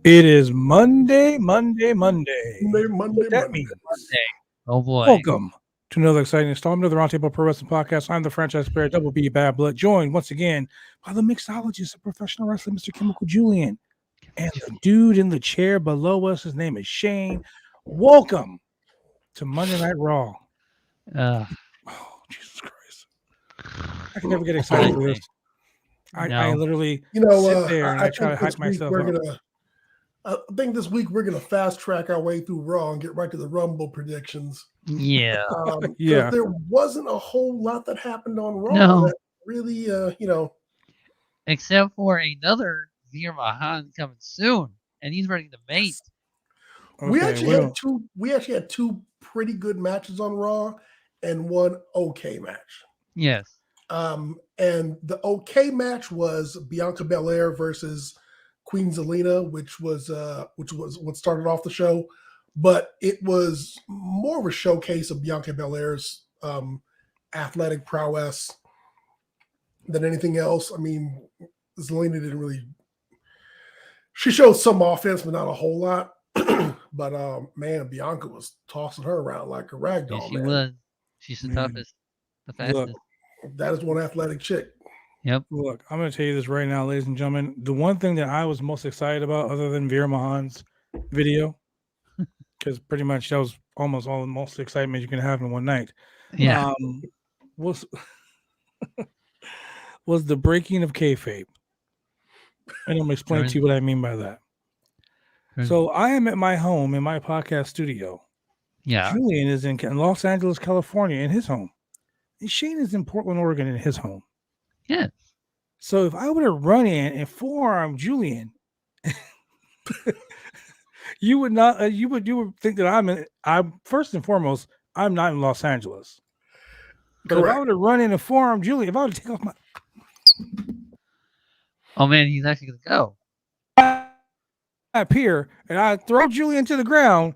It is Monday. What that means. Monday. Oh boy. Welcome to another exciting installment of the Roundtable Pro Wrestling Podcast. I'm the franchise player, Double B Bad Blood, joined once again by the mixologist of professional wrestling, Mr. Chemical Julian. And the dude in the chair below us, his name is Shane. Welcome to Monday Night Raw. Oh, Jesus Christ. I can never get excited for this. I literally sit there and I try to hype myself up. I think this week we're going to fast track our way through Raw and get right to the Rumble predictions. Yeah. There wasn't a whole lot that happened on Raw that really, Except for another Veer Mahan coming soon, and he's ready to mate. Okay, we actually had two pretty good matches on Raw and one okay match. Yes. And the okay match was Bianca Bel-Air versus Queen Zelena, which was what started off the show, but it was more of a showcase of Bianca Belair's athletic prowess than anything else. I mean, Zelena didn't really. She showed some offense, but not a whole lot. But man, Bianca was tossing her around like a rag doll. Yes, she was. She's the toughest, the fastest. Look, that is one athletic chick. Yep. Look, I'm going to tell you this right now, ladies and gentlemen. The one thing that I was most excited about, other than Veer Mahan's video, because pretty much that was almost all the most excitement you can have in one night. Yeah. Was the breaking of kayfabe. And I'm going to explain to you what I mean by that. So I am at my home in my podcast studio. Yeah. Julian is in Los Angeles, California, in his home. And Shane is in Portland, Oregon, in his home. Yeah. So if I would have run in and forearm Julian, you would not. You would think that I'm first and foremost. I'm not in Los Angeles. But Correct. if I would have run in and forearm Julian, if I would take off my. Oh man, he's actually gonna go up here, and I throw Julian to the ground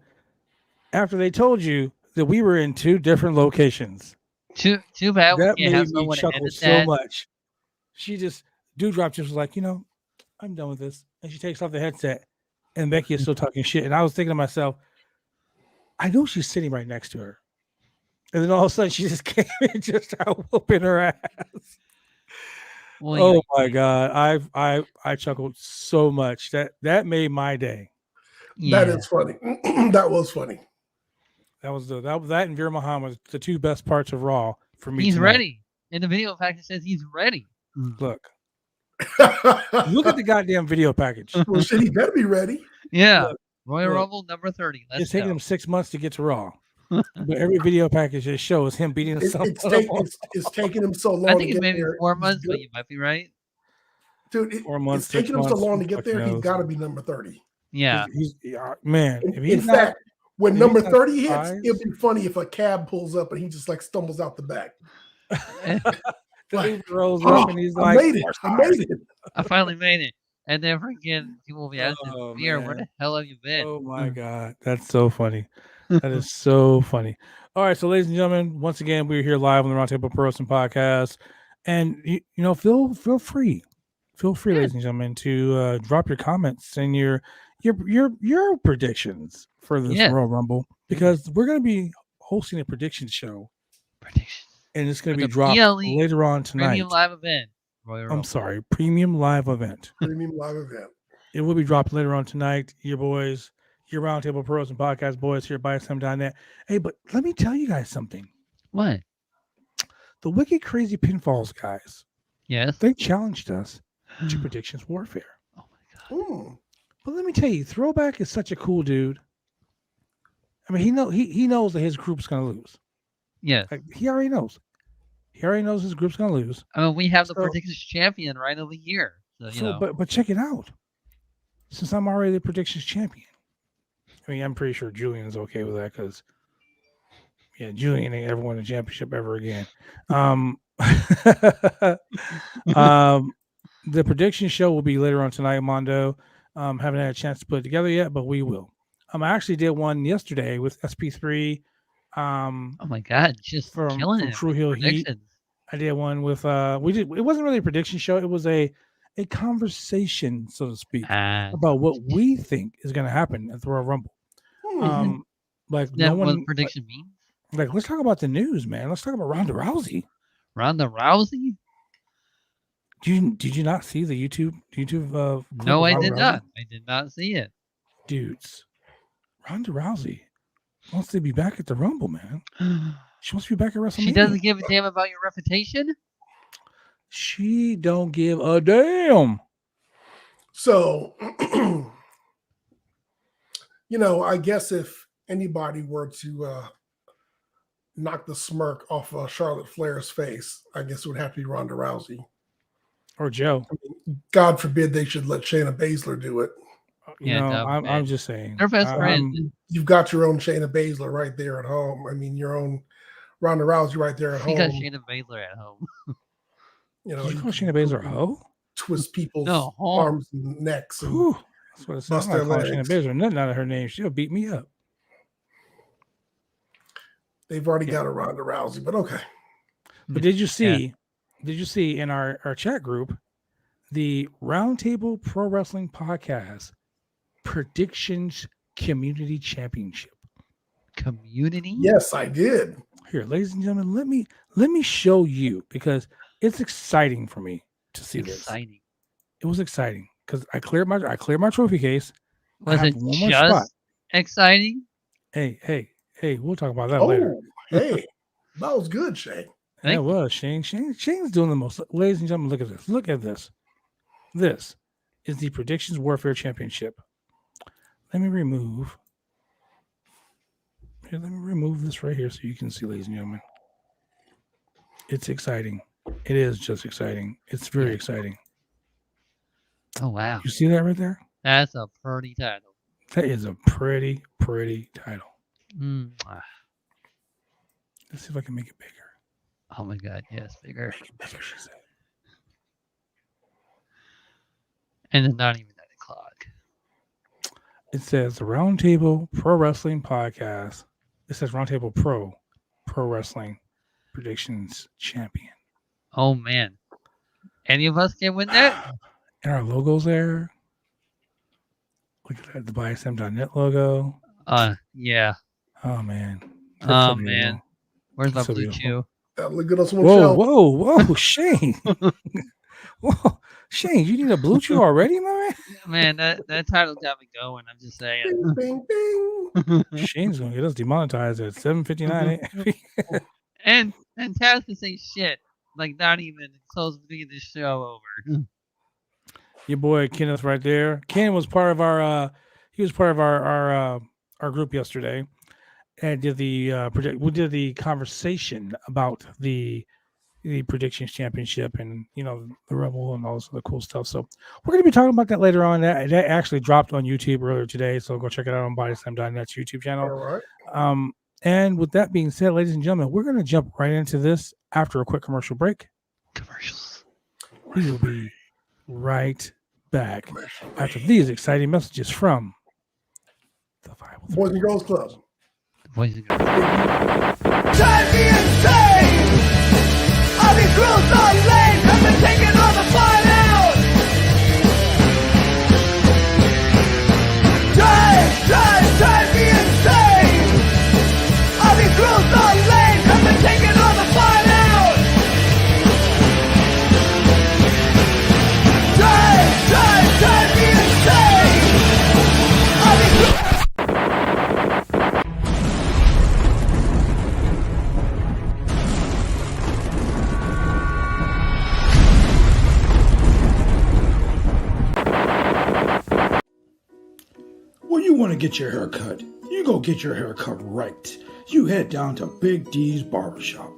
after they told you that we were in two different locations. Too bad. That we can't made have me someone chuckle edit so that. much. She just Dewdrop just was like, I'm done with this, and she takes off the headset, and Becky is still talking shit, and I was thinking to myself, I know she's sitting right next to her, and then all of a sudden she just came in, just started whooping her ass. Well, my God, I chuckled so much that made my day. Yeah. That is funny. That was funny. That was that and Veer Mahan was the two best parts of Raw for me. He's tonight. ready. In the video package says he's ready. Look at the goddamn video package. Well, shit, he better be ready. Yeah. Look, Royal Rumble number 30. It's taking him 6 months to get to Raw. But every video package just shows him beating himself. It's taking him so long. I think it's maybe 4 months, but you might be right. Dude, 4 months. It's taking him so long to get there. He's got to be number 30. Yeah. Man. In fact, when number 30 hits, it'll be funny if a cab pulls up and he just like stumbles out the back. He rolls up and he's like, I made it. I finally made it. And then freaking people will be asking, Veer, where the hell have you been? Oh my God. That's so funny. That is so funny. All right. So, ladies and gentlemen, once again, we're here live on the Roundtable Pro Wrestling Podcast. And, feel free. Feel free, ladies and gentlemen, to drop your comments and your predictions for this Royal Rumble, because we're going to be hosting a prediction show. And it's going to be dropped later on tonight. Premium live event. I'm sorry, premium live event. Premium live event. It will be dropped later on tonight. Your boys, your Roundtable Pros and Podcast boys here at Bodyslam.net. Hey, but let me tell you guys something. What? The Wicked Crazy Pinfalls guys. Yes. They challenged us to Predictions Warfare. Oh my God. Ooh. But let me tell you, Throwback is such a cool dude. I mean, he knows that his group's going to lose. Yes. Like, he already knows. He already knows his group's going to lose. I mean, we have the predictions champion right of the year. But check it out. Since I'm already the predictions champion, I mean, I'm pretty sure Julian is okay with that because, Julian ain't ever won a championship ever again. The prediction show will be later on tonight, Mondo. Haven't had a chance to put it together yet, but we will. I actually did one yesterday with SP3. Oh my God, just killing it. True Heel Heat. I did one with it wasn't really a prediction show. It was a a conversation, so to speak, Ah, about what we think is going to happen at the Royal Rumble. Like is no that what one, prediction means? like let's talk about the news, man. Let's talk about Ronda Rousey. Ronda Rousey? Did you not see the YouTube clip No, of I Ronda did Rousey? not. I did not see it. Dudes, Ronda Rousey wants to be back at the Rumble, man. She wants to be back at WrestleMania. She doesn't give a damn about your reputation? She don't give a damn. So, I guess if anybody were to knock the smirk off Charlotte Flair's face, I guess it would have to be Ronda Rousey. Or Joe. God forbid they should let Shayna Baszler do it. I'm just saying. Her best friend. You've got your own Shayna Baszler right there at home. I mean, your own Ronda Rousey right there at She home. got Shayna Baszler at home. You call Shayna Baszler a hoe? Twist people's No, arms and necks and Whew, that's what it sounds bust like. their Calling Shayna legs. Baszler nothing out of her name. She'll beat me up. They've already got a Ronda Rousey, but okay. But did you see? Did you see in our chat group the Roundtable Pro Wrestling Podcast Predictions Community Championship? Community? Yes, I did. Here, ladies and gentlemen, let me show you, because it's exciting for me to see this. Exciting. It was exciting because I cleared my trophy case. I Was have it one more spot. just exciting? Hey, we'll talk about that later. Hey, that was good, Shane. That was Shane. Shane's doing the most. Ladies and gentlemen, look at this. Look at this. This is the Predictions Warfare Championship. Let me remove this right here so you can see, ladies and gentlemen. It's exciting. It is just exciting. It's very exciting. Oh, wow. You see that right there? That's a pretty title. That is a pretty title. Let's see if I can make it bigger. Oh, my God. Yes, bigger. Make it bigger, she said. And it's not even 9 o'clock. It says the Roundtable Pro Wrestling Podcast. It says Roundtable Pro Wrestling Predictions Champion. Oh, man. Any of us can win that? And our logo's there. Look at that, the Bodyslam.net logo. Yeah. Oh, man. Oh, man. Where's my blue chew? Look good on someone's shelf. Whoa, Shane. Whoa, Shane, you need a blue chew already, my man? That title got me going. I'm just saying. Bing, bing, man? Shane's going to get us demonetized at 7:59. and Taz can say shit. Like, not even close to being this show over. Your boy Kenneth right there. Ken was part of our our group yesterday, and did we did the conversation about the Predictions Championship and the Rebel and all this other cool stuff. So we're going to be talking about that later on. That actually dropped on YouTube earlier today, so go check it out on Bodyslam.net's YouTube channel. All right. And with that being said, ladies and gentlemen, we're going to jump right into this after a quick commercial break. Commercials. We will be right back after these exciting messages from the 503 Boys and Girls Club. Boys and girls. Drive me insane! All these rules are lame, have been taking all the fun out! Drive me insane! All these rules are lame, have been taking all the fun out! Drive me insane! All these rules... When you want to get your hair cut, you go get your hair cut right. You head down to Big D's Barbershop.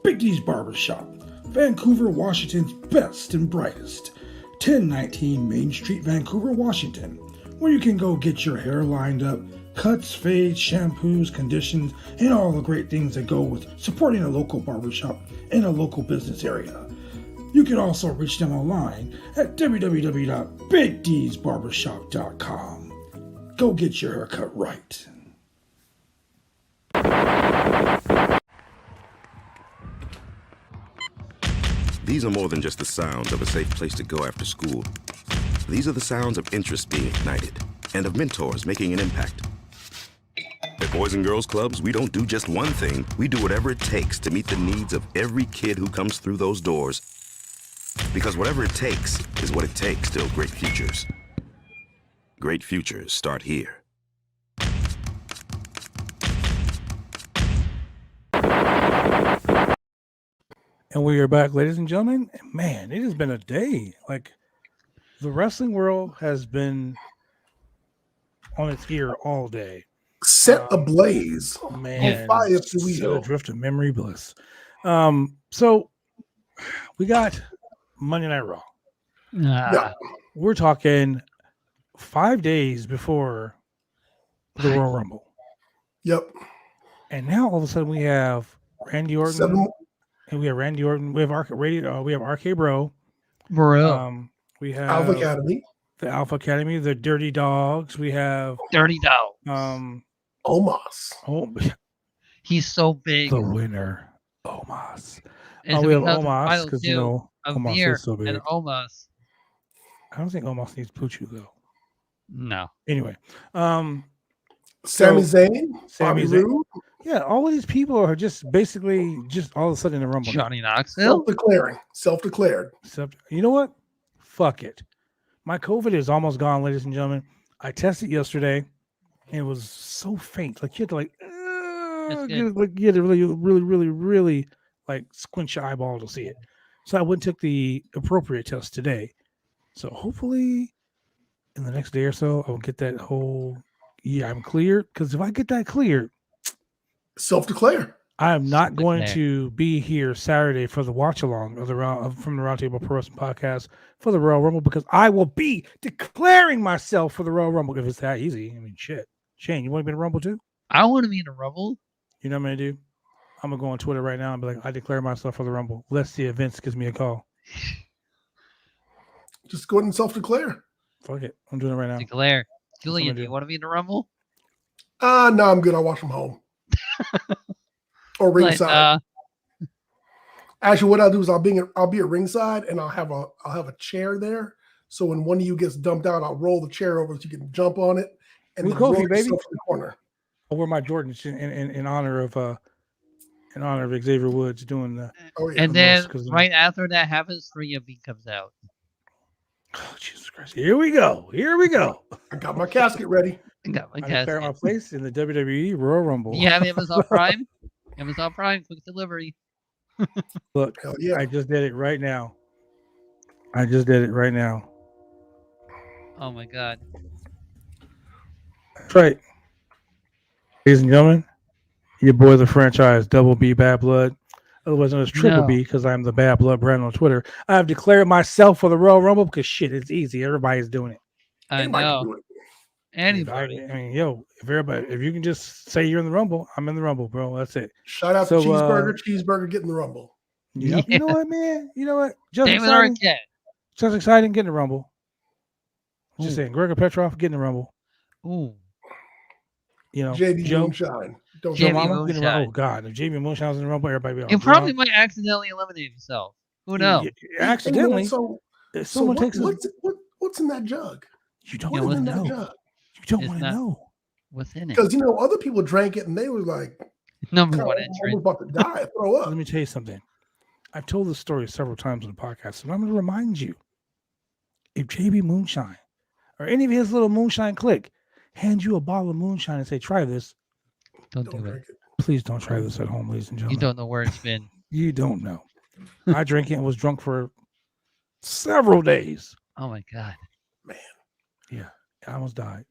Big D's Barbershop, Vancouver, Washington's best and brightest. 1019 Main Street, Vancouver, Washington, where you can go get your hair lined up, cuts, fades, shampoos, conditions, and all the great things that go with supporting a local barbershop in a local business area. You can also reach them online at www.bigdsbarbershop.com. Go get your haircut right. These are more than just the sounds of a safe place to go after school. These are the sounds of interest being ignited and of mentors making an impact. At Boys and Girls Clubs, we don't do just one thing. We do whatever it takes to meet the needs of every kid who comes through those doors. Because whatever it takes is what it takes to build great futures. Great futures start here. And we are back, ladies and gentlemen. Man, it has been a day. Like, the wrestling world has been on its ear all day. Set ablaze. Man, On fire, if you set will. adrift of memory bliss. So we got Monday Night Raw. Yeah. We're talking 5 days before the Royal Rumble. Yep. And now all of a sudden we have Randy Orton. 7. And we have Randy Orton. We have we have RK Bro. Bro. We have Alpha Academy. the Alpha Academy, the Dirty Dogs. We have Dirty Dog. Omos. He's so big. The winner, Omos. It's We have because of Omos Final because Two of Omos Veer is so big. and Omos. I don't think Omos needs Poochu though. No. Anyway, Sami So, Zayn. Sami Bobby Zayn. Roode. yeah, all of these people are just basically just all of a sudden in the Rumble. now. Johnny Knoxville. Self-declared. Except, you know what? Fuck it. My COVID is almost gone, ladies and gentlemen. I tested yesterday, and it was so faint. Like you had to you had to really like squint your eyeball to see it. So I went and took the appropriate test today. So hopefully, in the next day or so, I will get that whole I'm cleared. Because if I get that cleared, Self-declare. I am not going Self-declare. to be here Saturday for the watch along of from the Roundtable Pro Wrestling Podcast for the Royal Rumble because I will be declaring myself for the Royal Rumble if it's that easy. I mean, shit. Shane, you want to be in the Rumble too? I want to be in a Rumble. You know what I'm gonna do? I'm gonna go on Twitter right now and be like, I declare myself for the Rumble. Let's see if Vince gives me a call. Just go ahead and self-declare. Fuck it, I'm doing it right now. Declare. Julian, gonna do you do. want to be in a Rumble? No, I'm good. I'll watch from home. Or ringside. Actually, what I'll do is I'll be at ringside and I'll have a chair there. So when one of you gets dumped out, I'll roll the chair over so you can jump on it and Who's then roll Kofi, baby? yourself to the corner. I'll wear my Jordans in honor of Xavier Woods doing the. Oh yeah. And then 'cause- right after that happens, 3MB comes out. Oh, Jesus Christ! Here we go. I got my casket ready. I got my I declare my casket. place in the WWE Royal Rumble. You have Amazon Prime? Amazon Prime, quick delivery. Hell yeah. I just did it right now. I just did it right now. Oh my God. That's right. Ladies and gentlemen, your boy, the franchise, Double B Bad Blood, otherwise known as Triple No. B, because I'm the Bad Blood brand on Twitter. I have declared myself for the Royal Rumble because shit, it's easy. Everybody's doing it. I Anybody can know. do it. Anybody. I mean, yo, if you can just say you're in the Rumble, I'm in the Rumble, bro. That's it. Shout out So, to Cheeseburger getting the Rumble. Yep. You know what, man? You know what? Just David exciting. Arquette. Just exciting getting the Rumble. Just Ooh. saying, Gregor Petrov getting the Rumble. Ooh. You know, JD Joe Moonshine. Don't Joe JD Mama getting the Rumble. Moonshine. Oh God, if JB Moonshine's in the Rumble, everybody be all He drunk. probably might accidentally eliminate himself. Who knows? Accidentally. So If someone takes what's in that jug? you don't Yeah, want What's to in that know. jug? You don't It's want to not- know. Within it. Because other people drank it and they were like, Number kind one of entrant. about to die, throw Let up. me tell you something. I've told this story several times on the podcast, and I'm going to remind you. If JB Moonshine or any of his little moonshine clique hand you a bottle of moonshine and say, try this, Don't Don't do it. drink it. please don't try this at home, ladies and You gentlemen. don't know where it's been. You don't know. I drank it and was drunk for several days. Oh my God. I almost died.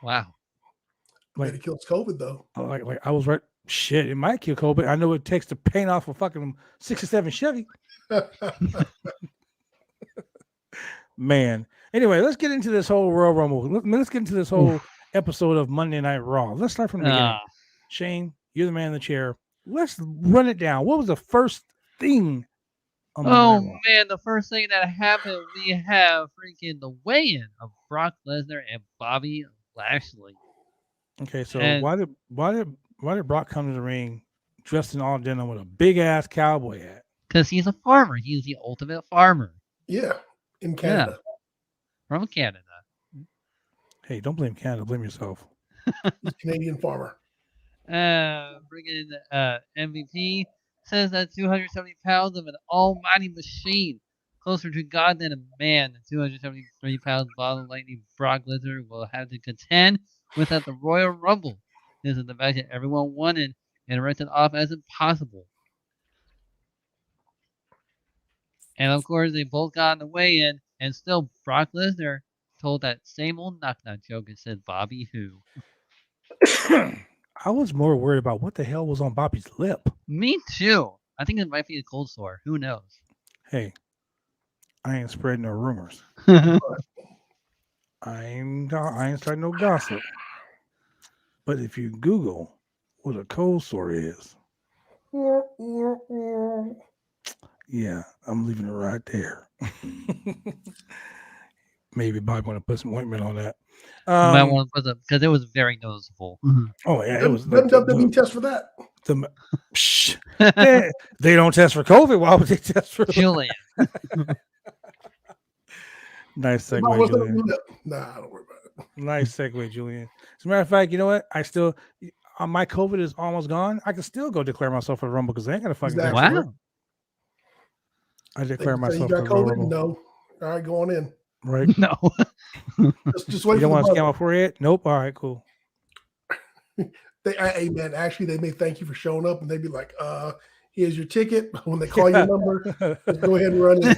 Wow. But it kills COVID though. Like I was right. Shit, it might kill COVID. I know it takes the paint off a fucking 67 Chevy. Man. Anyway, let's get into this whole Royal Rumble. Let's get into this whole episode of Monday Night Raw. Let's start from the beginning. Ah, Shane, you're the man in the chair. Let's run it down. What was the first thing on Monday oh Night Raw? man, the first thing that happened, we have freaking the weigh-in of Brock Lesnar and Bobby Lashley. Okay, so And- why did Brock come to the ring dressed in all denim with a big ass cowboy hat? Because he's a farmer. He's the ultimate farmer. Yeah, in Canada. From Canada. Hey, don't blame Canada. Blame yourself. He's a Canadian farmer. Friggin' MVP says that 270 pounds of an almighty machine, closer to God than a man. The 273 pound bottom lightning Brock Lesnar will have to contend with at the Royal Rumble. This is the match that everyone wanted and written off as impossible. And of course, they both got in the weigh-in, and still Brock Lesnar told that same old knock-knock joke and said, Bobby who? I was more worried about what the hell was on Bobby's lip. Me too. I think it might be a cold sore. Who knows? Hey, I ain't spreading no rumors. I ain't starting no gossip. But if you Google what a cold sore is, yeah, I'm leaving it right there. Maybe Bobby want to put some ointment on that. You might want to put them because it was very noticeable. Oh yeah, it was. WWE test for that. They don't test for COVID. Why would they test for Julian? Nice segue, Julian. Nah, don't worry about it. Nice segue, Julian. As a matter of fact, you know what? I still, my COVID is almost gone. I can still go declare myself for the Rumble because they ain't gonna fucking. Exactly. Wow. I declare myself you for got the COVID? Rumble. No. All right, go on in. Right? No. Just wait You don't for want the to scan my forehead? Nope. All right, cool. Hey man, actually they may thank you for showing up and they'd be like, here's your ticket. When they call your number, just go ahead and run in.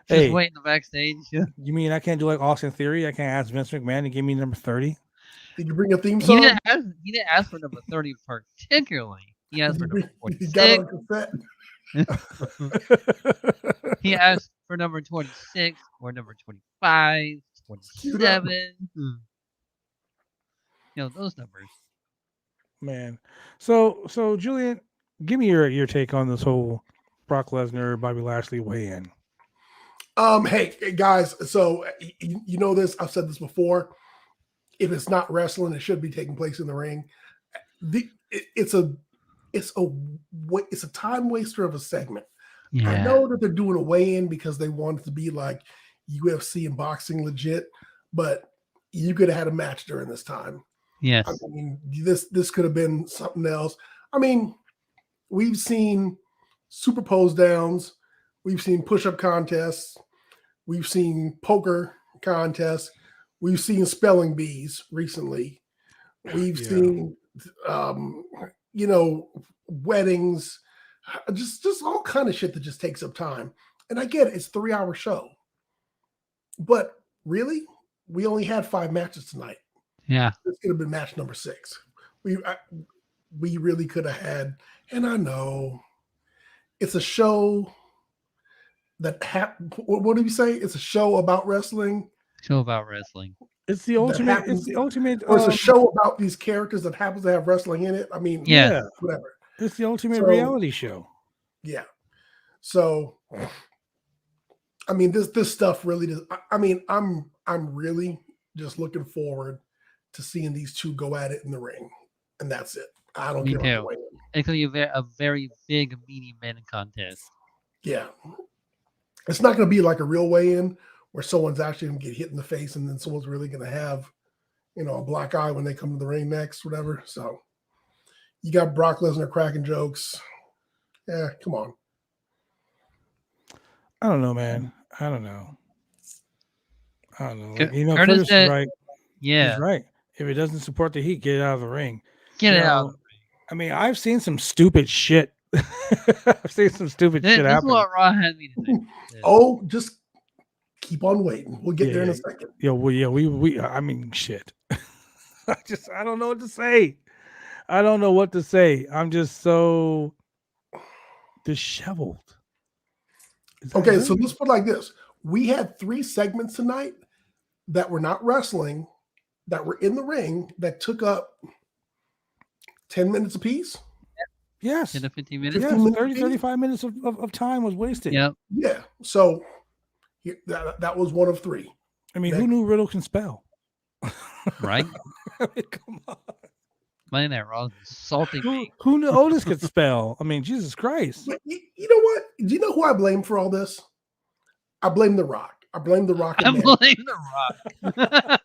Hey, Just wait in the backstage. you mean I can't do like Austin Theory? I can't ask Vince McMahon to give me number 30? Did you bring a theme He song? didn't ask for number 30 particularly. He asked for number You got it 46. on cassette. He asked for number 26 or number 25, 27. You know, those numbers. Man. So Julian, give me your take on this whole Brock Lesnar, Bobby Lashley weigh-in. Hey guys, so you know this, I've said this before. If it's not wrestling, it should be taking place in the ring. It's a time waster of a segment. Yeah. I know that they're doing a weigh-in because they want it to be like UFC and boxing legit, but you could have had a match during this time. Yes. I mean, this could have been something else. I mean, we've seen super pose downs, we've seen push-up contests, we've seen poker contests, we've seen spelling bees recently. We've seen weddings, just all kind of shit that just takes up time. And I get it, it's a 3-hour show. But really, we only had 5 matches tonight. Yeah. This could have been match number 6. We really could have had, and I know it's a show that what do you say? It's a show about wrestling. Show about wrestling. It's the ultimate. It's the ultimate. Or it's a show about these characters that happens to have wrestling in it. I mean, Yeah. whatever. It's the ultimate reality show. Yeah. So, I mean, this stuff really does. I mean, I'm really just looking forward to seeing these two go at it in the ring, and that's it. I don't Me care. too. It could be a very big, meaty men contest. Yeah. It's not going to be like a real weigh-in where someone's actually going to get hit in the face and then someone's really going to have, a black eye when they come to the ring next, whatever. So you got Brock Lesnar cracking jokes. Yeah, come on. I don't know, man. I don't know. Curtis Curtis said- is right. Yeah. He's right. If it doesn't support the heat, get it out of the ring. Get it out. I mean, I've seen some stupid shit. I've seen some stupid shit This is happen. what Raw had me to say. Oh, just keep on waiting. We'll get there in a second. We I mean, shit. I don't know what to say. I don't know what to say. I'm just so disheveled. Okay, so let's put it like this. We had 3 segments tonight that were not wrestling, that were in the ring, that took up 10 minutes apiece. Yes. 10 to 15 minutes. Yes, 15 minutes 30, apiece? 35 minutes of time was wasted. Yep. Yeah. So that was one of 3. I mean, who knew Riddle can spell? Right? I mean, come on. Monday Night Raw is insulting me. Who knew Otis could spell? I mean, Jesus Christ. But you know what? Do you know who I blame for all this? I blame The Rock. I blame The Rock. I And blame The Rock.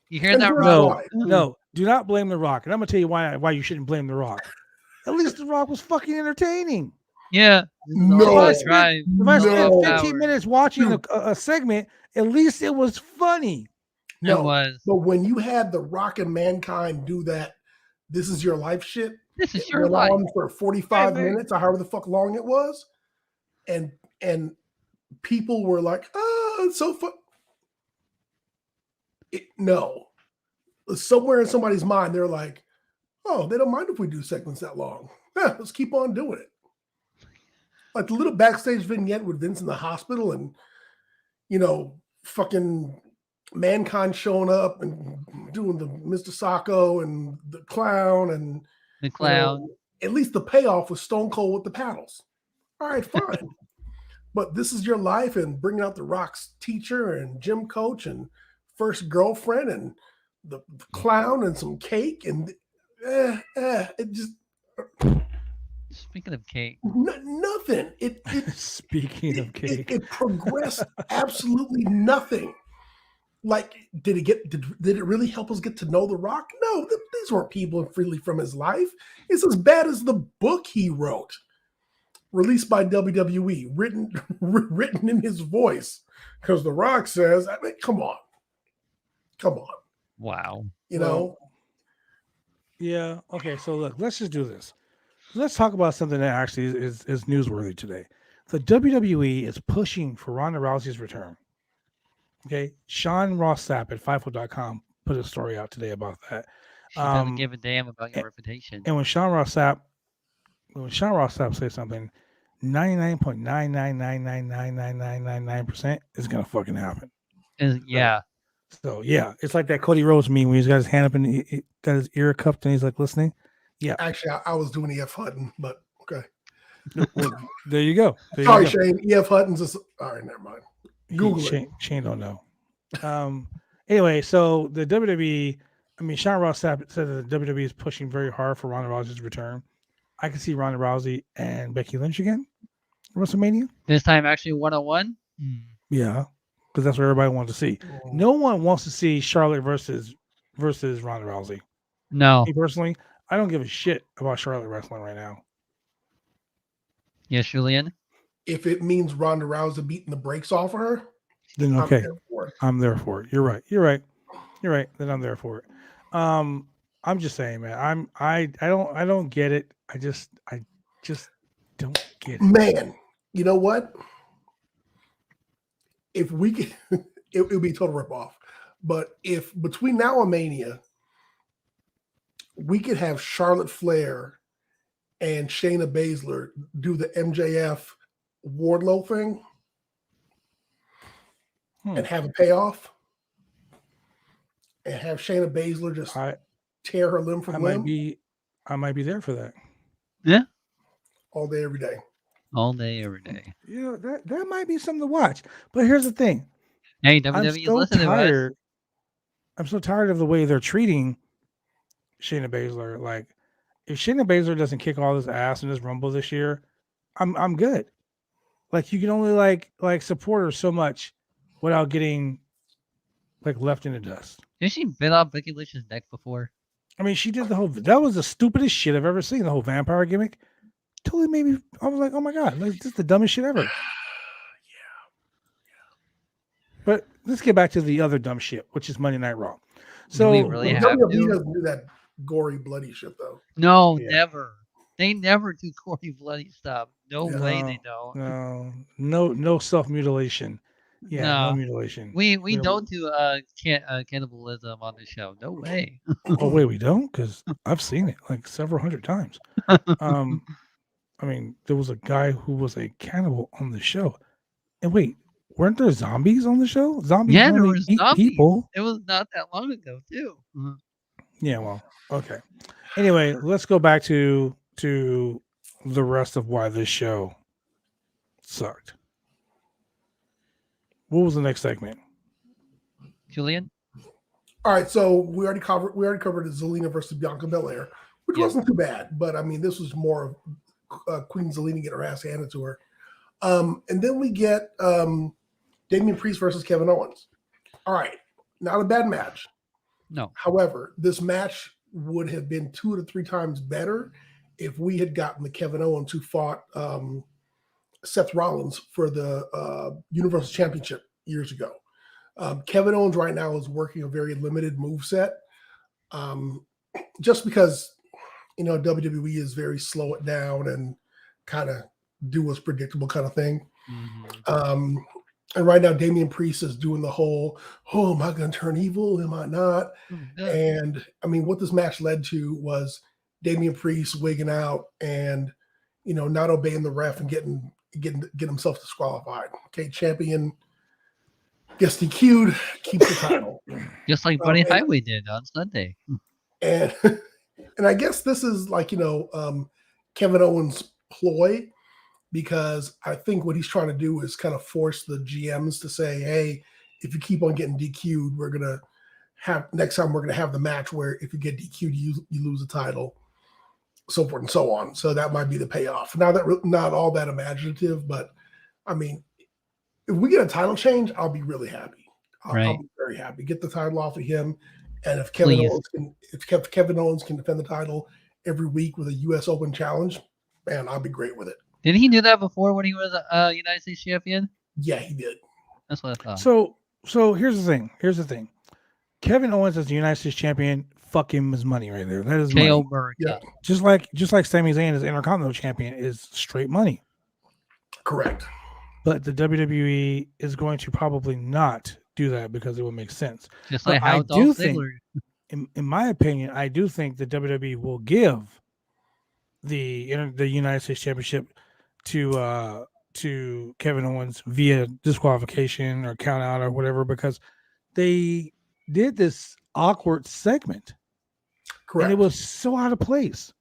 You hear And that, here's Rock? why. No, do not blame The Rock. And I'm gonna tell you why you shouldn't blame The Rock. At least The Rock was fucking entertaining. Yeah. No. If I spent No. 15 minutes watching a segment, at least it was funny. No, It was. but when you had The Rock and Mankind do that, this is your life shit. This is It your went life. on for 45 Hey, man. minutes or however the fuck long it was, and people were like, "Oh, it's so fun." No, somewhere in somebody's mind, they're like, "Oh, they don't mind if we do segments that long. Yeah, let's keep on doing it." Like the little backstage vignette with Vince in the hospital, and fucking Mankind showing up and doing the Mr. Sacco and the clown and The clown. at least the payoff was Stone Cold with the paddles. All right, fine. But this is your life, and bringing out The Rock's teacher and gym coach and first girlfriend and the clown and some cake and it just Speaking of cake, nothing. It Speaking of cake, it progressed absolutely nothing. Like, did it really help us get to know The Rock? No, these weren't people freely from his life. It's as bad as the book he wrote, released by WWE, written in his voice. Because The Rock says, I mean, come on. wow. You know? yeah. Okay, so look, let's just do this. Let's talk about something that actually is newsworthy today. The WWE is pushing for Ronda Rousey's return. Okay, Sean Ross Sapp at FIFO.com put a story out today about that. She doesn't give a damn about your reputation. And when Sean Ross Sapp says something, 99.999999999% is gonna fucking happen. Yeah. So yeah, it's like that Cody Rhodes meme where he's got his hand up and he got his ear cupped and he's like listening. Yeah, Actually, I was doing E.F. Hutton, but okay. well, there you go. Sorry, Shane. E.F. Hutton's just all right. Never mind. Google it. Shane don't know. Anyway, so the WWE, I mean, Sean Ross Sapp said that the WWE is pushing very hard for Ronda Rousey's return. I can see Ronda Rousey and Becky Lynch again at WrestleMania. This time actually 101. Yeah, because that's what everybody wanted to see. No one wants to see Charlotte versus Ronda Rousey. No. Me personally, I don't give a shit about Charlotte wrestling right now. Yes, Julian. If it means Ronda Rousey beating the brakes off of her, Then okay, I'm there for it. I'm there for it. You're right. Then I'm there for it. I'm just saying, man. I don't get it. I just don't get it. Man, you know what? If we could, it would be a total ripoff. But if between now and Mania, we could have Charlotte Flair and Shayna Baszler do the MJF Wardlow thing and have a payoff, and have Shayna Baszler just tear her limb from limb. I might be there for that. Yeah. All day, every day. All day, every day. Yeah, that might be something to watch. But here's the thing. Hey, WWE, listen to us. I'm so tired of the way they're treating Shayna Baszler. Like, if Shayna Baszler doesn't kick all this ass in this Rumble this year, I'm good. Like, you can only like support her so much without getting like left in the dust. Did she bit off Becky Lynch's neck before? I mean, she did that was the stupidest shit I've ever seen. The whole vampire gimmick totally made me. I was like, oh my god, like, this is the dumbest shit ever. Yeah. But let's get back to the other dumb shit, which is Monday Night Raw. So we really have WWE doesn't do that gory, bloody shit though. No, Yeah. Never. They never do gory, bloody stuff. No way they don't. No self mutilation. Yeah, no No. mutilation. We don't do cannibalism on the show. No way. Oh wait, we don't, because I've seen it like several hundred times. I mean, there was a guy who was a cannibal on the show, and wait, weren't there zombies on the show? Zombies, Yeah, there only was eat zombies. people. It was not that long ago, too. Yeah, well, okay. Anyway, let's go back to the rest of why this show sucked. What was the next segment? Julian? All right, so we already covered the Zelena versus Bianca Belair, which wasn't too bad, but I mean, this was more of Queen Zelena get her ass handed to her. And then we get Damien Priest versus Kevin Owens. All right, not a bad match. No. However, this match would have been 2 to 3 times better if we had gotten the Kevin Owens who fought Seth Rollins for the Universal Championship years ago. Kevin Owens right now is working a very limited moveset, just because, WWE is very slow it down and kind of do what's predictable kind of thing. Mm-hmm. And right now, Damien Priest is doing the whole, oh, am I going to turn evil? Am I not? And I mean, what this match led to was Damien Priest wigging out and, not obeying the ref and getting himself disqualified. Okay, champion gets DQ'd, keeps the title. Just like Buddy Highway did on Sunday. And I guess this is like, Kevin Owens' ploy, because I think what he's trying to do is kind of force the GMs to say, hey, if you keep on getting DQ'd, we're going to have next time we're going to have the match where if you get DQ'd, you lose the title, so forth and so on. So that might be the payoff. Now, that not all that imaginative, but I mean, if we get a title change, I'll be really happy. I'll be very happy. Get the title off of him. And if Kevin Owens can defend the title every week with a U.S. Open challenge, man, I'll be great with it. Did he do that before when he was a United States champion? Yeah, he did. That's what I thought. So here's the thing. Kevin Owens as the United States champion, fuck him his money right there. That is KO money. Burke. Yeah. Just like Sami Zayn as Intercontinental champion is straight money. Correct. But the WWE is going to probably not do that because it would make sense. Just But like how I do Dolph think, Ziggler. in my opinion, I do think the WWE will give the United States Championship to Kevin Owens via disqualification or count out or whatever, because they did this awkward segment. Correct. And it was so out of place.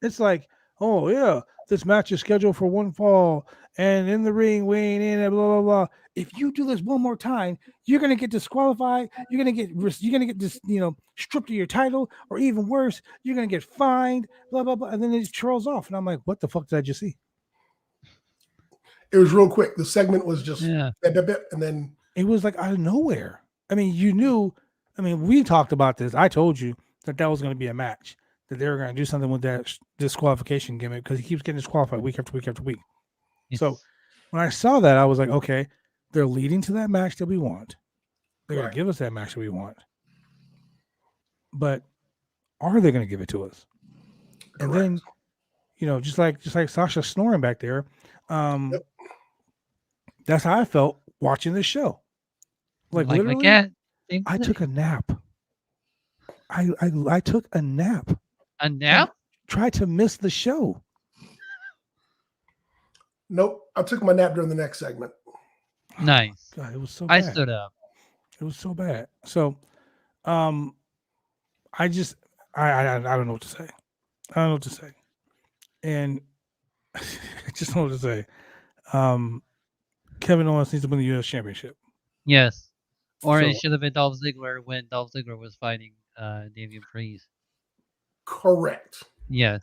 It's like, oh yeah, this match is scheduled for one fall, and in the ring, weighing in, and blah blah blah. If you do this one more time, you're gonna get disqualified. You're gonna get this, stripped of your title, or even worse, you're gonna get fined. Blah blah blah, and then it trails off, and I'm like, what the fuck did I just see? It was real quick. The segment was just Yeah. and then It was like out of nowhere. I mean, you knew. I mean, we talked about this. I told you that was going to be a match, that they were going to do something with that disqualification gimmick because he keeps getting disqualified week after week after week. So when I saw that, I was like, okay, they're leading to that match that we want. They're going to give us that match that we want. But are they going to give it to us? And then, just like Sasha snoring back there, that's how I felt watching this show. Like literally, my cat. I took a nap. I took a nap. A nap? Tried to miss the show. Nope. I took my nap during the next segment. Nice. God, it was so bad. I stood up. It was so bad. So, I don't know what to say. I don't know what to say. And I just don't know what to say. Kevin Owens needs to win the U.S. Championship. Yes. Or So- it should have been Dolph Ziggler when Dolph Ziggler was fighting Damien Priest. Correct. Yeah.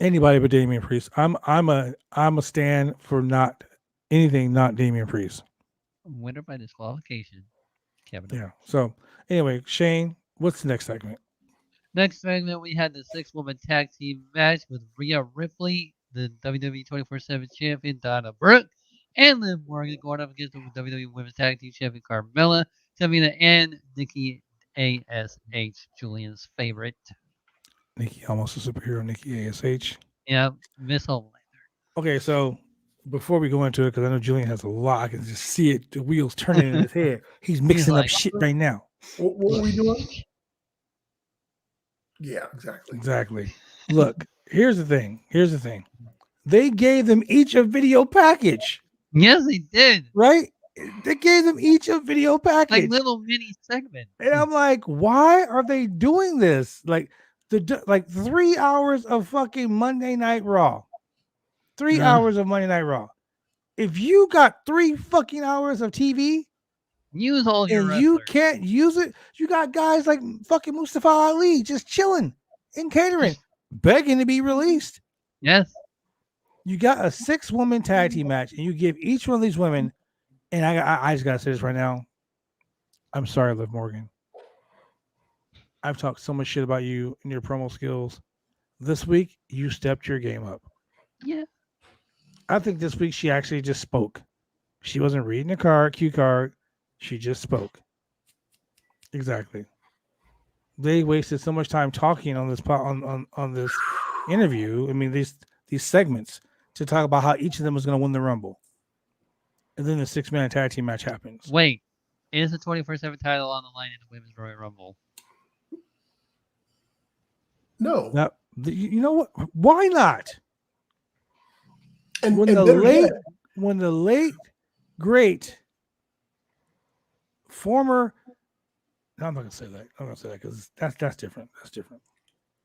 Anybody but Damien Priest. I'm a stand for not anything not Damien Priest. Winner by disqualification. Kevin. Yeah. So anyway, Shane, what's the next segment? Next segment, we had the 6-woman tag team match with Rhea Ripley, the WWE 24/7 champion Donna Brooke, and Liv Morgan going up against the WWE Women's Tag Team Champion Carmella, Tamina, and Nikki ASH, Julian's favorite. Nikki, almost a superhero, Nikki ASH. Yeah, Miss Homelander. Okay, so before we go into it, because I know Julian has a lot, I can just see it, the wheels turning in his head. He's mixing up like, shit right now. What are we doing? Yeah, exactly. Exactly. Look, here's the thing. They gave them each a video package, Yes, they did. right? They gave them each a video package. Like little mini segment. And I'm like, why are they doing this? Like 3 hours of fucking Monday Night Raw. 3 hours of Monday Night Raw. If you got 3 fucking hours of TV, Use all of your and you wrestlers. can't use it. You got guys like fucking Mustafa Ali just chilling in catering, begging to be released. Yes. You got a 6-woman tag team match, and you give each one of these women, and I just gotta say this right now. I'm sorry, Liv Morgan. I've talked so much shit about you and your promo skills. This week, you stepped your game up. Yeah. I think this week she actually just spoke. She wasn't reading a cue card. She just spoke. Exactly. They wasted so much time talking on this on this interview. I mean, these segments to talk about how each of them was going to win the Rumble, and then the 6-man tag team match happens. Wait, is the 24/7 title on the line in the Women's Royal Rumble? No. Now, you know what? Why not? And When the late great former, no, I'm not gonna say that. I'm gonna say that because that's different. That's different.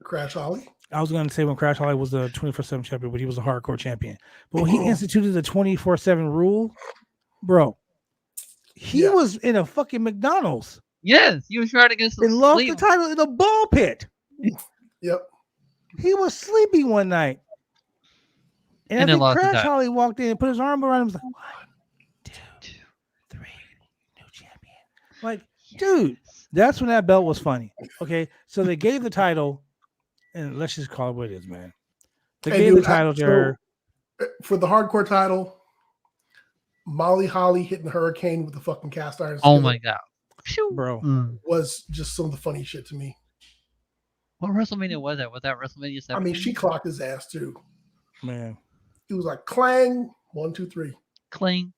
Crash Holly. I was gonna say when Crash Holly was the 24/7 champion, but he was a hardcore champion. But when he instituted the 24/7 rule, bro, he was in a fucking McDonald's. Yes, he was right against the and lost sleep. the title in the ball pit. Yep. He was sleepy one night. And I then think lost the Crash title. Holly walked in and put his arm around him and was like, 1, 2, 3, new champion. Like, dude, that's when that belt was funny. Okay, so they gave the title, and let's just call it what it is, man. They gave the title to her. For the hardcore title, Molly Holly hitting the Hurricane with the fucking cast iron. Oh my god. Bro. Was just some of the funny shit to me. What WrestleMania was that? Was that WrestleMania 7? I mean, she clocked his ass too. Man. It was like clang, 1, 2, 3. Clang.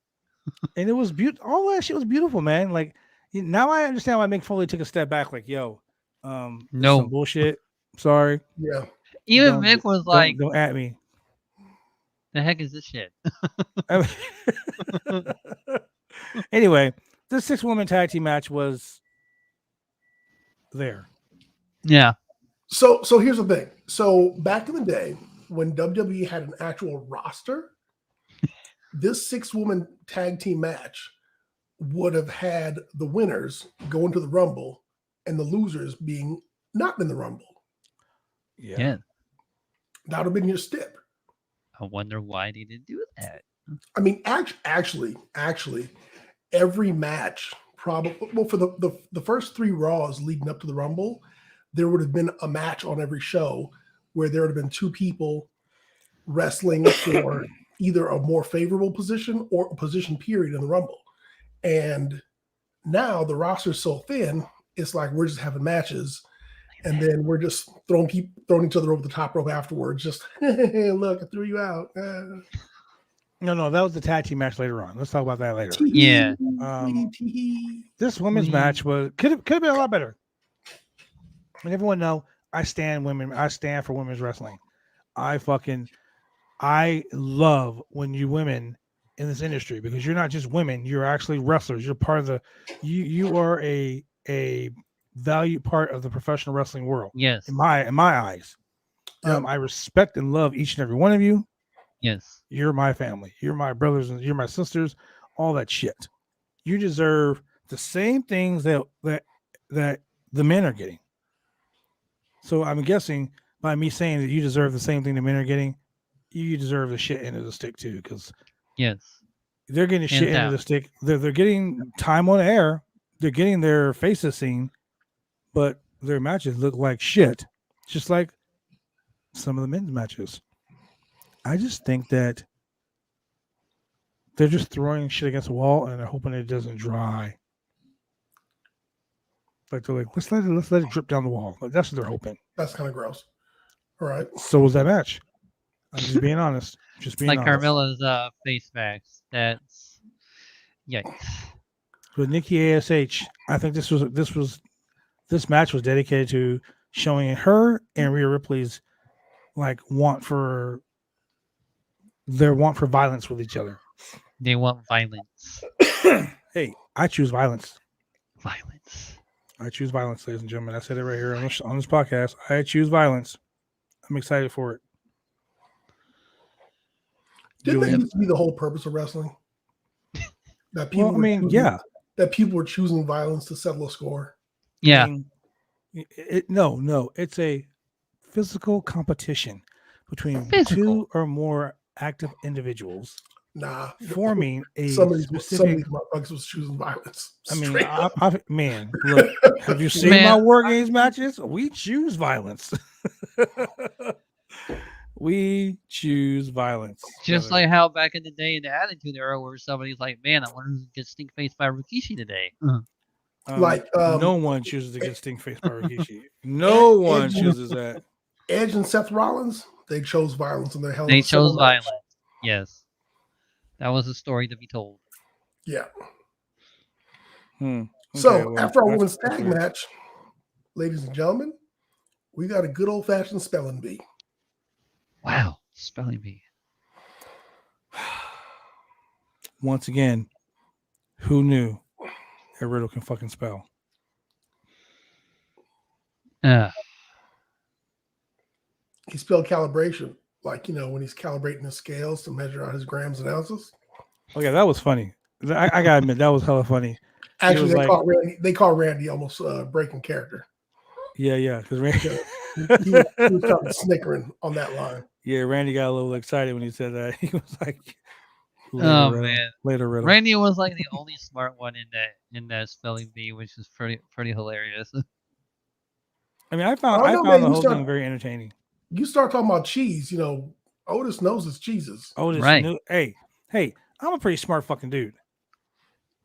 And it was beautiful. All that shit was beautiful, man. Like, now I understand why Mick Foley took a step back. Like, yo, no some bullshit. Sorry. Yeah. Even Mick was like, don't at me. the heck is this shit? Anyway, this 6-woman tag team match was there. Yeah. So here's the thing. So back in the day when WWE had an actual roster, this 6-woman tag team match would have had the winners go into the Rumble and the losers being not in the Rumble. Yeah. That would have been your stip. I wonder why they didn't do that. I mean, actually, every match probably, well, for the first 3 Raws leading up to the Rumble, there would have been a match on every show where there would have been 2 people wrestling for either a more favorable position or a position period in the Rumble. And now the roster's so thin, it's like we're just having matches, and then we're just keep throwing each other over the top rope afterwards. Just look, I threw you out. No, that was the tag team match later on. Let's talk about that later. Yeah. This women's match could have been a lot better. And everyone know I stand women. I stand for women's wrestling. I love when you women in this industry, because you're not just women. You're actually wrestlers. You're part of the. You are a valued part of the professional wrestling world. Yes. In my eyes, I respect and love each and every one of you. Yes. You're my family. You're my brothers and you're my sisters. All that shit. You deserve the same things that the men are getting. So I'm guessing by me saying that you deserve the same thing the men are getting, you deserve the shit end of the stick too, because they're getting shit end of the stick. They're getting time on air. They're getting their faces seen, but their matches look like shit, just like some of the men's matches. I just think that they're just throwing shit against the wall and they're hoping it doesn't dry. Like they're like, let's let it drip down the wall. Like, that's what they're hoping. That's kind of gross. All right. So was that match. I'm just being honest. Just being honest. Carmella's face mask. That's yikes. With Nikki ASH, I think this match was dedicated to showing her and Rhea Ripley's want for violence with each other. They want violence. Hey, I choose violence. Violence. I choose violence, ladies and gentlemen. I said it right here on this podcast. I choose violence. I'm excited for it. Didn't that used to be the whole purpose of wrestling? That people yeah. that people were choosing violence to settle a score? Yeah. I mean, no, it's a physical competition between two or more active individuals Nah. forming a Some of specific. these motherfuckers was choosing violence. I mean, Straight up. man, look, have you seen Man, my War Games matches? We choose violence. We choose violence. just brother. like how back in the day in the Attitude Era, where somebody's like, "Man, I wonder who gets stink faced by Rikishi today." No one chooses to get stink faced by Rikishi. No one chooses that. Edge and Seth Rollins, they chose violence in their hell. They chose violence. Yes, that was a story to be told. Yeah. Okay, So well, after our that's- women's that's tag weird. match, ladies and gentlemen, we got a good old fashioned spelling bee. Wow, spelling bee. Once again, who knew that Riddle can fucking spell? He spelled calibration, like, when he's calibrating his scales to measure out his grams and ounces. Oh yeah, that was funny. I gotta admit, that was hella funny. Actually, was they caught Randy almost breaking character. Yeah, because Randy, He was kind of snickering on that line. yeah, Randy got a little excited when he said that. He was like, Oh man, later Riddle. Randy was like the only smart one in that spelling bee, which is pretty hilarious. I mean, I found man, the whole thing very entertaining. You start talking about cheese, Otis knows his cheeses. Otis Right. knew. Hey, I'm a pretty smart fucking dude,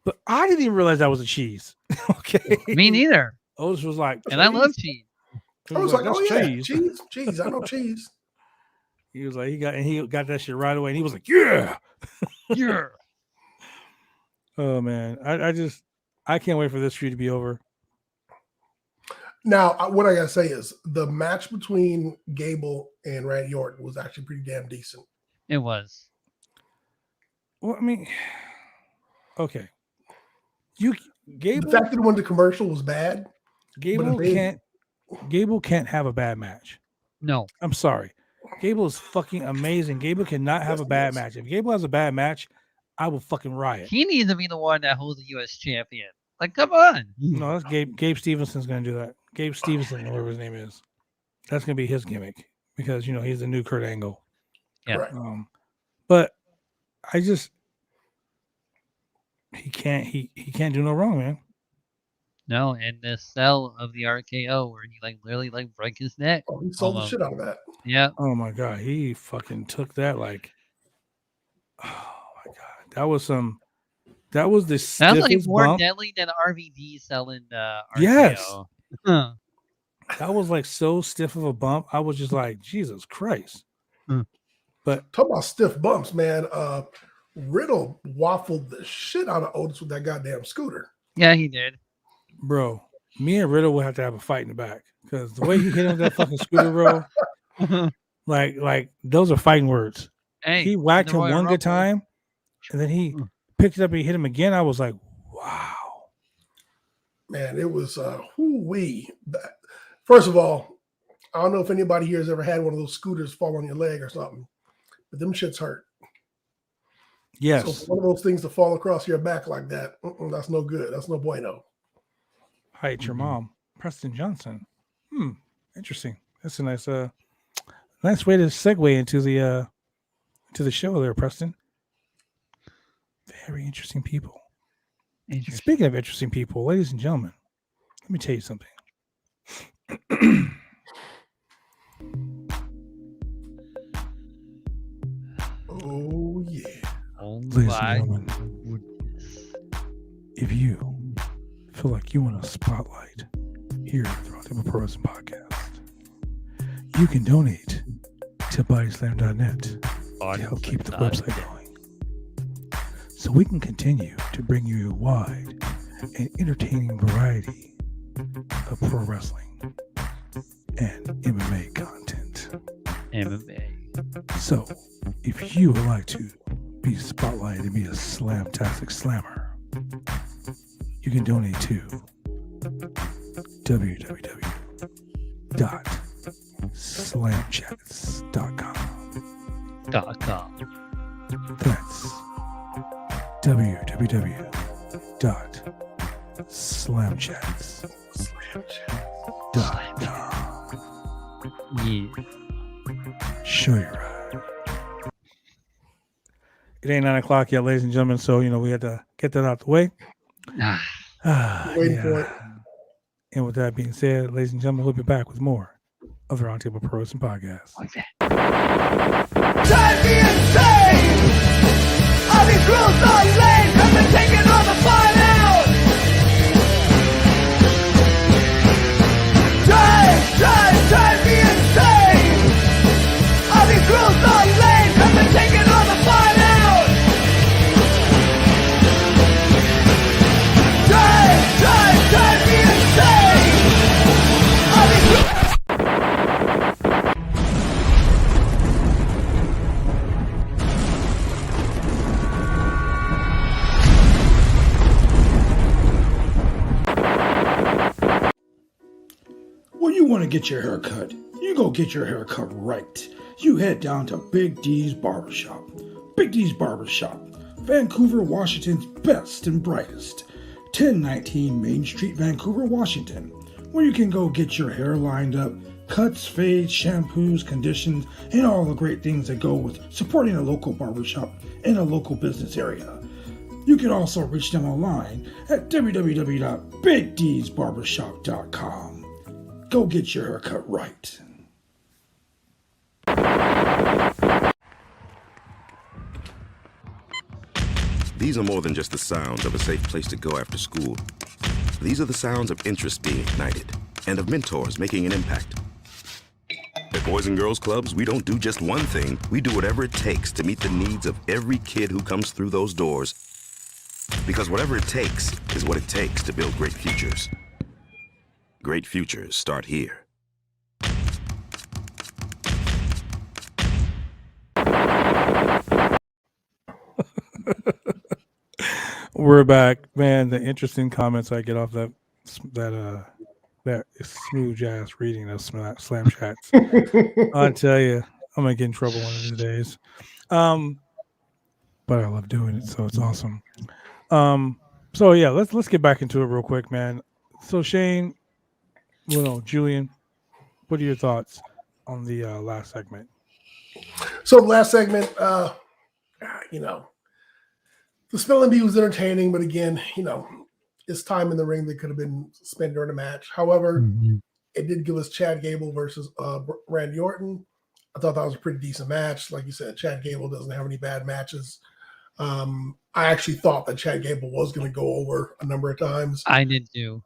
but I didn't even realize that was a cheese. Okay, Me neither. Otis was like, And I love cheese. he I was like, "That's oh yeah, cheese. I know cheese. He was like, he got that shit right away, and he was like, yeah. Yeah. Oh man, I can't wait for this feud to be over. Now, what I gotta say is the match between Gable and Randy Orton was actually pretty damn decent. It was. Well, I mean, okay, The Gable fact that it went to commercial was bad. Gable can't have a bad match. No. I'm sorry. Gable is fucking amazing. Gable cannot have a bad match. If Gable has a bad match, I will fucking riot. He needs to be the one that holds the U.S. champion. Like, come on. No, that's Gabe Stevenson's going to do that. Gabe Stevenson, whatever his name is. That's going to be his gimmick because, he's the new Kurt Angle. Yeah. Correct. But I just, he can't do no wrong, man. No, and the sell of the RKO where he literally break his neck. Oh, he sold Almost. the shit out of that. Yeah. Oh my God. He fucking took that like, oh my God. That was the That was like stiffest more bump. deadly than RVD selling the RKO. Yes. Huh. That was like so stiff of a bump. I was just like, Jesus Christ. But Talk about stiff bumps, man. Riddle waffled the shit out of Otis with that goddamn scooter. Yeah, he did. bro, me and Riddle will have to have a fight in the back because the way he hit him with that fucking scooter, bro, like those are fighting words. Hey, He whacked him Royal one Rumble. good time, and then he picked it up and he hit him again. I was like, wow. Man, it was whoo-wee. First of all, I don't know if anybody here has ever had one of those scooters fall on your leg or something, but them shits hurt. Yes. So for one of those things to fall across your back like that, that's no good. That's no bueno. Hi, it's your mom, Preston Johnson. Interesting. That's a nice way to segue into the show there, Preston. Very interesting people. Speaking of interesting people, ladies and gentlemen, let me tell you something. Oh yeah. Oh Ladies and my gentlemen, goodness. if you feel like you want a spotlight here at the Roundtable Pro Wrestling Podcast, you can donate to Bodyslam.net to help keep the website going, so we can continue to bring you a wide and entertaining variety of pro wrestling and MMA content. MMA. So, if you would like to be spotlighted and be a slamtastic slammer, you can donate to www.slamchats.com. That's www.slamchats.com. Slamchats.com. Yeah. Show your ride. It ain't 9 o'clock yet, ladies and gentlemen, so we had to get that out the way. Waiting for it. And with that being said, ladies and gentlemen, we'll be back with more of the Roundtable Pro Wrestling Podcast. Drive me insane! All these rules are lame, cause they're taking all the fun out! Drive me insane! All these rules are lame, cause they're taking all the fun out! Drive me insane! All these rules... When you want to get your hair cut, you go get your hair cut right. You head down to Big D's Barbershop. Big D's Barbershop, Vancouver, Washington's best and brightest. 1019 Main Street, Vancouver, Washington, where you can go get your hair lined up, cuts, fades, shampoos, conditions, and all the great things that go with supporting a local barbershop in a local business area. You can also reach them online at www.bigdsbarbershop.com. Go get your haircut right. These are more than just the sounds of a safe place to go after school. These are the sounds of interest being ignited and of mentors making an impact. At Boys and Girls Clubs, we don't do just one thing. We do whatever it takes to meet the needs of every kid who comes through those doors. Because whatever it takes is what it takes to build great futures. Great futures start here. We're back, man. The interesting comments I get off that smooth ass reading of slam chats. I tell you, I'm gonna get in trouble one of these days. But I love doing it, so it's awesome. So yeah, let's get back into it real quick, man. So Shane, Julian, what are your thoughts on the last segment? So the last segment, the spelling bee was entertaining, but again, it's time in the ring that could have been spent during the match. However, it did give us Chad Gable versus Randy Orton. I thought that was a pretty decent match. Like you said, Chad Gable doesn't have any bad matches. I actually thought that Chad Gable was going to go over a number of times. I did too.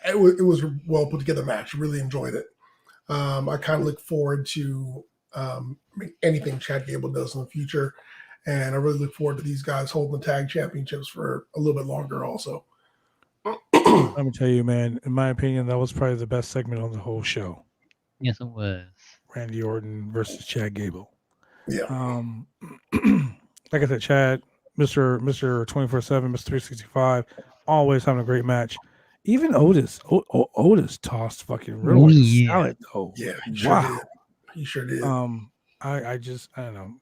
It was a well put together match. Really enjoyed it. I kind of look forward to anything Chad Gable does in the future. And I really look forward to these guys holding the tag championships for a little bit longer also. Let me tell you, man, in my opinion, that was probably the best segment on the whole show. Yes, it was. Randy Orton versus Chad Gable. Yeah. Like I said, Chad, Mr. 24/7, Mr. 365, always having a great match. Even Otis Otis tossed fucking real salad though. Yeah, he sure did. I don't know.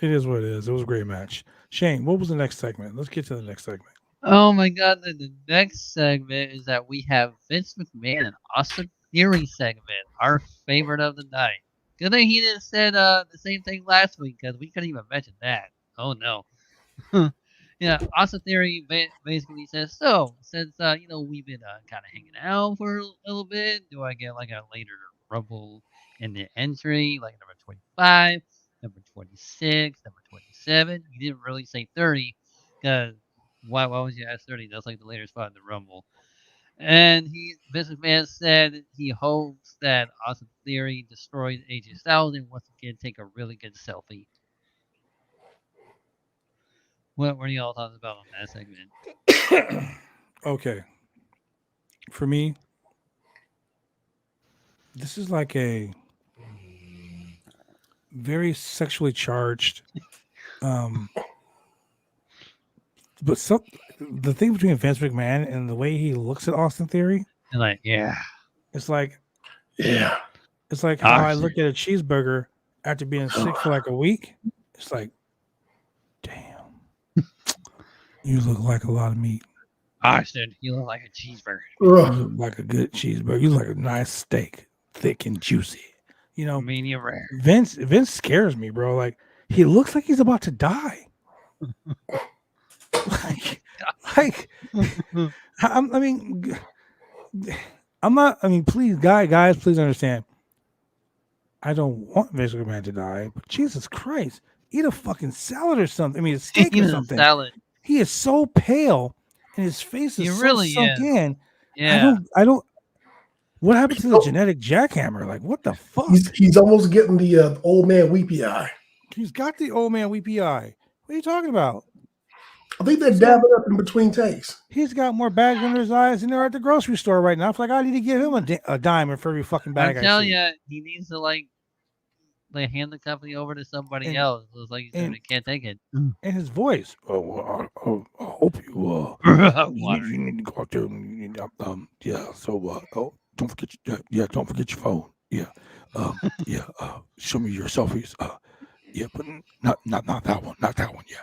It is what it is. It was a great match. Shane, what was the next segment? Let's get to the next segment. Oh my God! The next segment is that we have Vince McMahon and Austin Theory segment, our favorite of the night. Good thing he didn't said the same thing last week because we couldn't even mention that. Oh no. Yeah, Austin Theory basically says, so since we've been kind of hanging out for a little bit, do I get like a later Rumble in the entry, like number 25, number 26, number 27? You didn't really say 30, because why would you ask 30? That's like the later spot in the Rumble. And Vince McMahon said he hopes that Austin Theory destroys AJ Styles and once again take a really good selfie. What are y'all thoughts about on that segment? Okay. For me, this is like a very sexually charged but the thing between Vince McMahon and the way he looks at Austin Theory, and like, yeah. It's like yeah. It's like how I look at a cheeseburger after being sick for like a week. It's like, damn. You look like a lot of meat. Austin, you look like a cheeseburger. You Ugh. look like a good cheeseburger. You look like a nice steak, thick and juicy. You know, Medium rare. Vince scares me, bro. Like he looks like he's about to die. like I mean, I'm not. I mean, please, guys, please understand. I don't want Vince McMahon to die, but Jesus Christ, eat a fucking salad or something. I mean, a steak Eat or a something. salad. He is so pale, and his face is He so really sunk is. in. Yeah. I don't. What happened to the genetic jackhammer? Like, what the fuck? He's almost getting the old man weepy eye. He's got the old man weepy eye. What are you talking about? I think they're dabbing up in between takes. He's got more bags under his eyes than they're at the grocery store right now. It's like I need to give him a diamond for every fucking bag I'm I telling see. you, he needs to like hand the company over to somebody And- else. It's like and- he can't take it. And his voice. Oh, well, I hope you. Water. You need to go out there. And, yeah. So, don't forget. Don't forget your phone. Yeah. Yeah. Show me your selfies. Yeah, but not that one. Not that one. Yeah.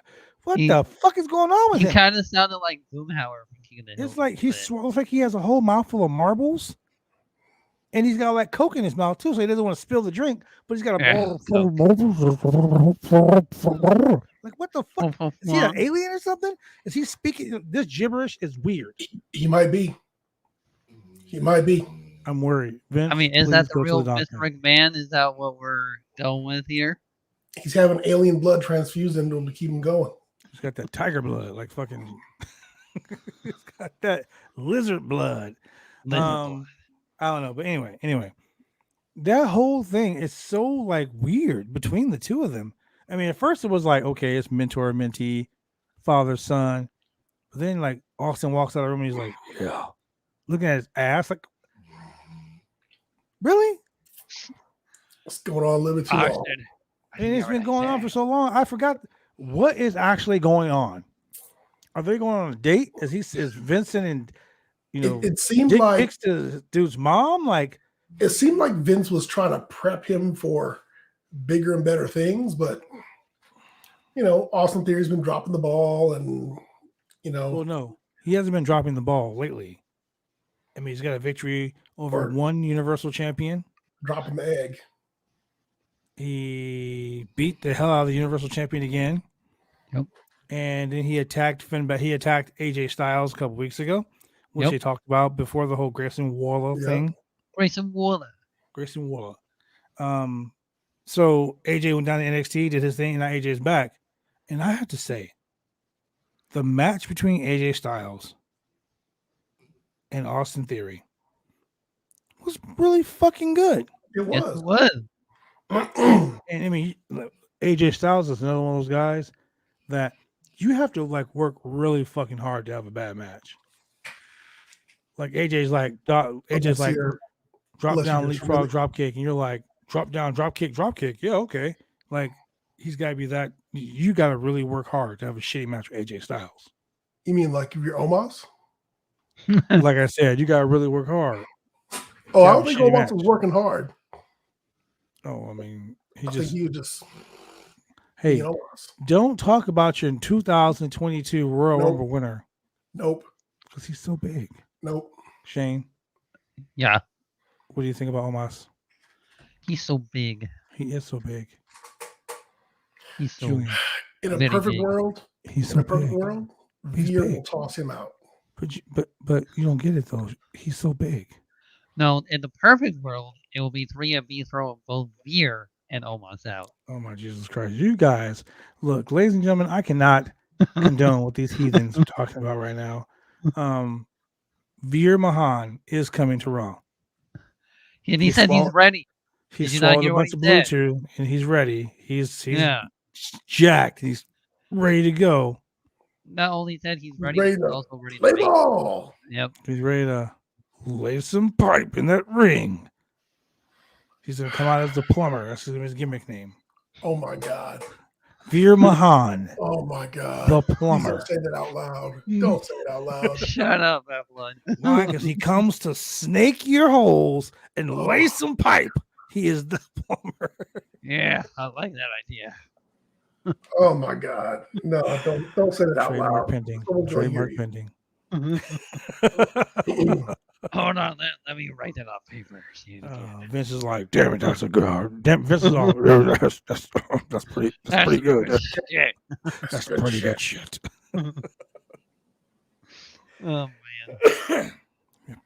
What He- the fuck is going on with He him? kind of sounded like Boomhauer from King of the Hill. It's like a he little bit. swallows like he has a whole mouthful of marbles, and he's got like Coke in his mouth too, so he doesn't want to spill the drink. But he's got a Yeah, bowl full of marbles. Like what the fuck? Is he an alien or something? Is he speaking? This gibberish is weird. He might be. He might be. I'm worried. Vince, I mean, is please that the go to real doctor. Mr. McMahon? Is that what we're going with here? He's having alien blood transfused into him to keep him going. He's got that tiger blood, like fucking. He's got that lizard blood. I don't know, but anyway, that whole thing is so like weird between the two of them. I mean, at first it was like, okay, it's mentor, mentee, father, son. But then like Austin walks out of the room and he's like, yeah, looking at his ass, like, really? What's going on a little bit too long? And it's been going on for so long. I forgot what is actually going on. Are they going on a date? Is Vincent and It seemed dick like pics to dude's mom? Like it seemed like Vince was trying to prep him for bigger and better things, but Austin Theory's been dropping the ball, and well, no, he hasn't been dropping the ball lately. I mean, he's got a victory over Or- one Universal Champion. dropping the egg. He beat the hell out of the Universal Champion again. Yep. And then he attacked He attacked AJ Styles a couple weeks ago, which Yep. they talked about before the whole Grayson Waller Yep. thing. Grayson Waller. Grayson Waller. So AJ went down to NXT, did his thing, and now AJ's back. And I have to say, the match between AJ Styles and Austin Theory was really fucking good. It Yes, was. it was. And I mean, AJ Styles is another one of those guys that you have to like work really fucking hard to have a bad match. Like AJ's like drop unless down you're just leapfrog really- drop kick, and you're like drop down drop kick. Yeah, okay. Like he's got to be that. You got to really work hard to have a shitty match with AJ Styles. You mean like if you're Omos? Like I said, you got to really work hard. Oh, I have don't a think shitty Omos match. was working hard. Oh, I mean, I think he was just hey, being Omos. don't talk about your 2022 Royal Nope. Rumble winner Nope. because he's so big. Nope. Shane, Yeah, what do you think about Omos? he's so big. He is so big. He's so Julian, In a Very perfect big. world, he's in so a perfect big. world, He's Veer big. will toss him out. But you don't get it though. He's so big. no. In the perfect world, it will be 3 of me throwing both Veer and Omos out. Oh my Jesus Christ! You guys, look, ladies and gentlemen, I cannot condone what these heathens are talking about right now. Veer Mahan is coming to Raw. And he He's said he's swallowed- ready. He's Did you not swallowed a hear what bunch he of said? Bluetooth and he's ready. He's Yeah. jacked. He's ready to go. Not only said he's ready, Ready he's to also ready to Play make. ball. Yep. He's ready to lay some pipe in that ring. He's gonna come out as the plumber. That's his gimmick name. Oh my God. Veer Mahan, Oh my God. the Please plumber. don't say that out loud. Don't say it out loud. Shut up, Evelyn. Why? Because he comes to snake your holes and lay some pipe. He is the plumber. Yeah, I like that idea. Oh my God. No, don't say that out Trademark loud. pending. Someone's gonna hear Trademark you. pending. Hold on, let me write that on paper. Vince is like, damn it, that's a good. Damn, Vince is all, that's pretty good. Shit. That's pretty good shit. Oh man.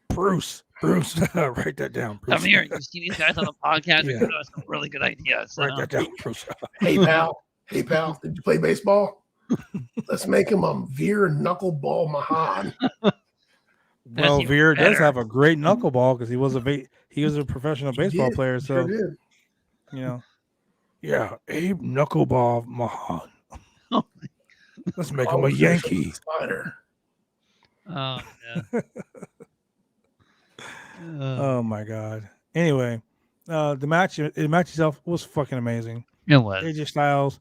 Bruce, write that down. Bruce. Come here. You see these guys on the podcast? Yeah. We're giving us some really good ideas. Write that down, Bruce. Hey pal, did you play baseball? Let's make him a Veer Knuckleball Mahan. Well, even Veer does better. have a great knuckleball because he was a professional baseball Did, player. So sure did. you know, yeah, Abe Knuckleball Mahan. Oh, Let's make him Follow a fish Yankee. Spider. oh yeah. Oh my god. Anyway, the match itself was fucking amazing. It was. AJ Styles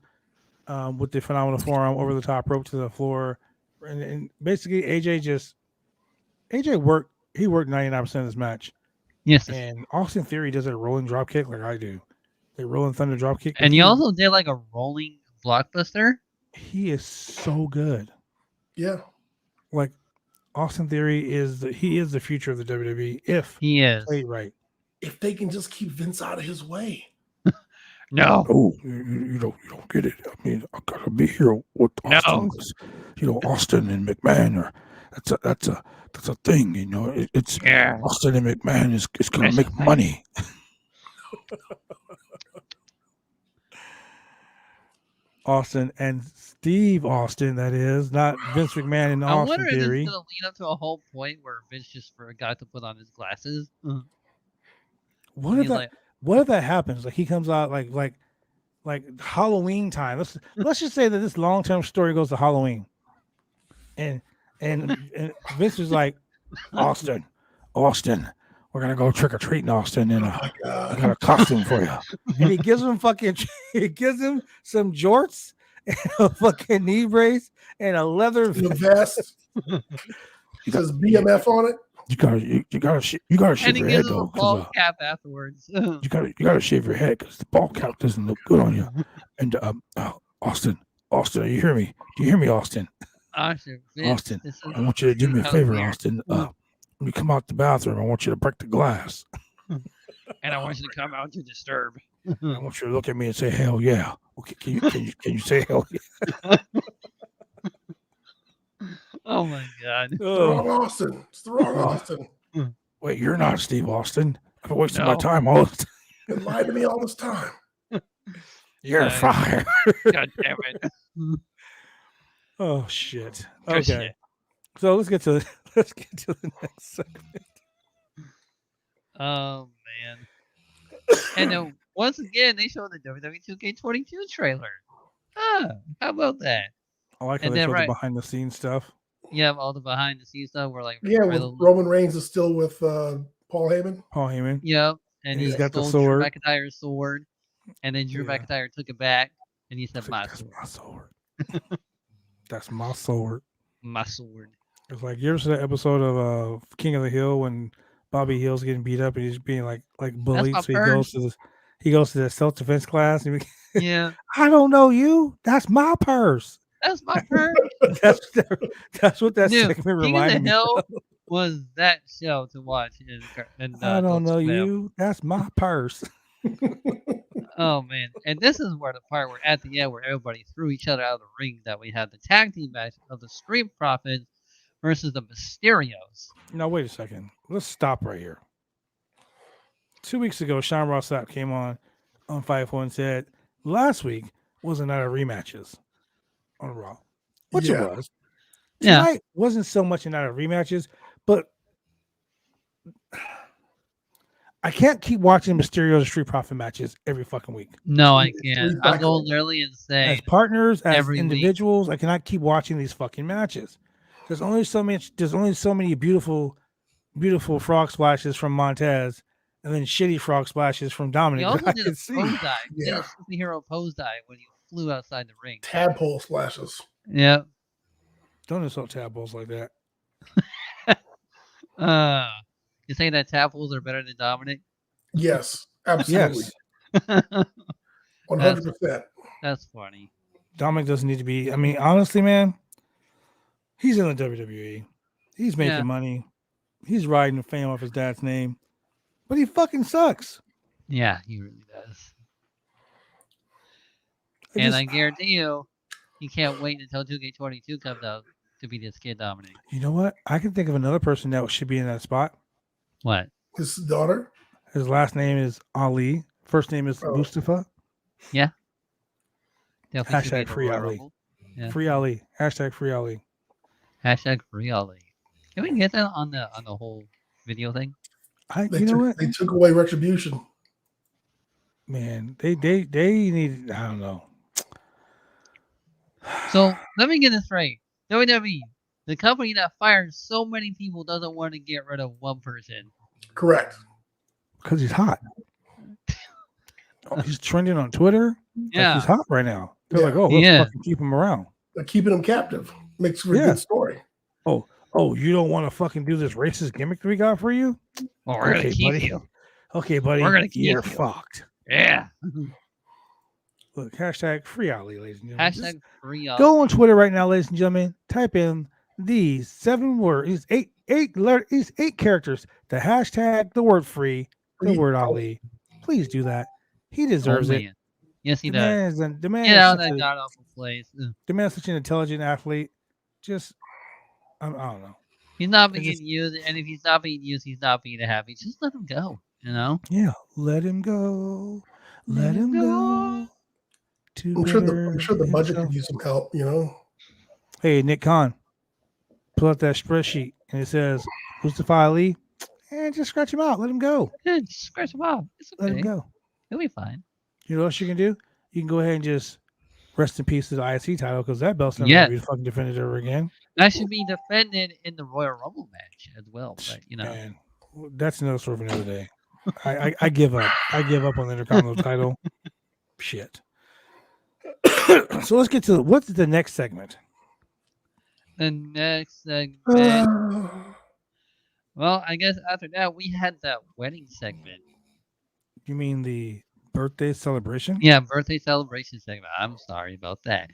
with the phenomenal forearm over the top rope to the floor, and basically AJ worked 99% of this match. Yes. And Austin Theory does a rolling drop kick like I do. The rolling thunder drop kick. And he also did like a rolling blockbuster. He is so good. Yeah. Like Austin Theory is the future of the WWE if He is. played right. If they can just keep Vince out of his way. No. Oh, you don't get it. I mean, I gotta be here with Austin. No. Austin and McMahon are that's a thing. It's Yeah. Austin and McMahon is gonna That's make a thing. money. Austin and Steve Austin, that is, not Vince McMahon and I Austin wonder if this is Theory. gonna lead up to a whole point where Vince just forgot to put on his glasses. What if He's that? like, What if that happens? Like he comes out like Halloween time. Let's just say that this long term story goes to Halloween, and Vince is like, Austin, we're gonna go trick or treating, Austin, and I got a costume for you. And he gives him some jorts and a fucking knee brace and a leather The vest. It says BMF on it. You gotta shave and your he head gives him a though, ball 'cause, cap afterwards. you gotta shave your head because the ball cap doesn't look good on you. And Austin, do you hear me? Austin? Austin, Vince, Austin, this is I want you to do me a how favor, weird. Austin. When you come out the bathroom, I want you to break the glass. And I want you to come out to disturb. I want you to look at me and say, "Hell yeah!" Okay, can you say hell yeah? Oh my god. It's the wrong Austin. It's the wrong Austin. Wait, you're not Steve Austin. I've been wasting my No. time all the time. You lied to me all this time. You're Nice. fired. God damn it. Oh shit. Good Okay. shit. So let's get to the next segment. Oh man. And then once again they showed the WWE 2K22 trailer. How about that? I like how And they then, show right. the behind the scenes stuff. You have all the behind the scenes stuff where like Yeah, with Roman Reigns is still with Paul Heyman. Paul Heyman. Yep. And He's he got the stole Drew sword. McIntyre's sword. And then Drew Yeah. McIntyre took it back and he It's said, like, my that's sword. my sword. That's my sword. My sword. It's like you ever see that episode of King of the Hill when Bobby Hill's getting beat up and he's being like bullied. my So purse. he goes to the self-defense class and Yeah. I don't know you. That's my purse. That's my purse. That's what that Dude, segment King of reminded the me. Hill was that show to watch in I don't Adult know Swim. you. That's my purse. Oh man. And this is where the part where at the end where everybody threw each other out of the ring that we had the tag team match of the Street Profits versus the Mysterios. Now wait a second. Let's stop right here. 2 weeks ago, Sean Ross Sapp came on Fightful and said last week was a night of rematches on Raw, which Yeah. it was. Yeah. Tonight wasn't so much a night of rematches, but I can't keep watching Mysterio's Street Profit matches every fucking week. No, I Three can't. I'll go cycles. literally and say As partners, as every week. individuals, I cannot keep watching these fucking matches. There's only so many beautiful frog splashes from Montez, and then shitty frog splashes from Dominic. he that also I did a can pose see. dive. He did Yeah. a superhero pose dive when he flew outside the ring. Tadpole splashes. Yep. Don't insult tadpoles like that. You saying that tadpoles are better than Dominic? Yes, absolutely. Yes, 100%. That's funny. Dominic doesn't need to be. I mean, honestly, man, he's in the WWE. He's making Yeah. money. He's riding the fame off his dad's name, but he fucking sucks. Yeah, he really does. I And just- I guarantee you, he can't wait until 2K22 comes out to be this kid dominating. You know what? I can think of another person that should be in that spot. What? His daughter. His last name is Ali. First name is Oh. Mustafa. Definitely should be Hashtag in the free Royal Ali. Rumble. Yeah. Free Ali. Hashtag free Ali. Hashtag free Ali. Can we get that on the whole video thing? They You know what? They took away Retribution. Man, they need. I don't know. So let me get this straight. WWE, the company that fires so many people, doesn't want to get rid of one person. Correct. Because he's hot. He's trending on Twitter. Yeah. Like he's hot right now. They're Yeah. like, oh, let's Yeah. fucking keep him around. They're keeping him captive. Makes for a Yeah. good story. Oh, you don't want to fucking do this racist gimmick that we got for you? Well, we're Okay, gonna keep buddy. you. Okay, buddy. We're gonna keep You're you. fucked. Yeah. Look, hashtag free Ali, ladies and gentlemen. Just Hashtag free Ali. go on Twitter right now, ladies and gentlemen. Type in these 7 words, eight characters. The hashtag, the word free, the Free word Ali. Ali. Please do that. He Oh, deserves it. man. Yes, he The does. man is, the man Get is out of such that a- god awful place. Ugh. the man's such an intelligent athlete. Just, I don't know. He's not It being just- used, and if he's not being used, he's not being happy. Just let him go. You know? Yeah, let him go. Let him go. To I'm sure better the budget himself. could use some help. You know. Hey, Nick Khan, pull out that spreadsheet and it says Mustafa Ali, and just scratch him out. Let him go. Yeah, just scratch him off. It's Let him okay. go. He'll be fine. You know what else you can do? You can go ahead and just rest in peace to the IC title because that belt's never Yes. going to be fucking defended ever again. That should be defended in the Royal Rumble match as well. But you know, Man, that's another story for another day. I give up. I give up on the Intercontinental title. Shit. So let's get to what's the next segment. the next segment. Well, I guess after that we had that wedding segment. You mean the birthday celebration? Yeah, birthday celebration segment. I'm sorry about that.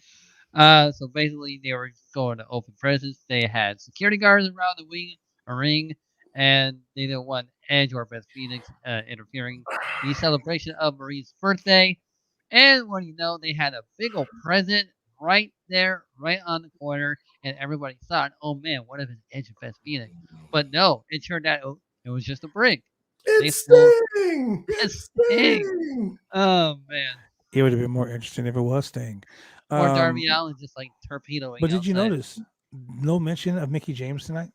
So basically they were going to open presents. They had security guards around the ring, and they didn't want Edge or Beth Phoenix interfering in the celebration of Marie's birthday. And what do you know, they had a big old present right there, right on the corner, and everybody thought, oh man, what if it's Edge and Beth Phoenix? But no, it turned out it was just a brick. It's stole- Sting. It's Sting. Oh man. It would have been more interesting if it was Sting. Or Darby Allin just like torpedoing. But did you outside. notice no mention of Mickey James tonight?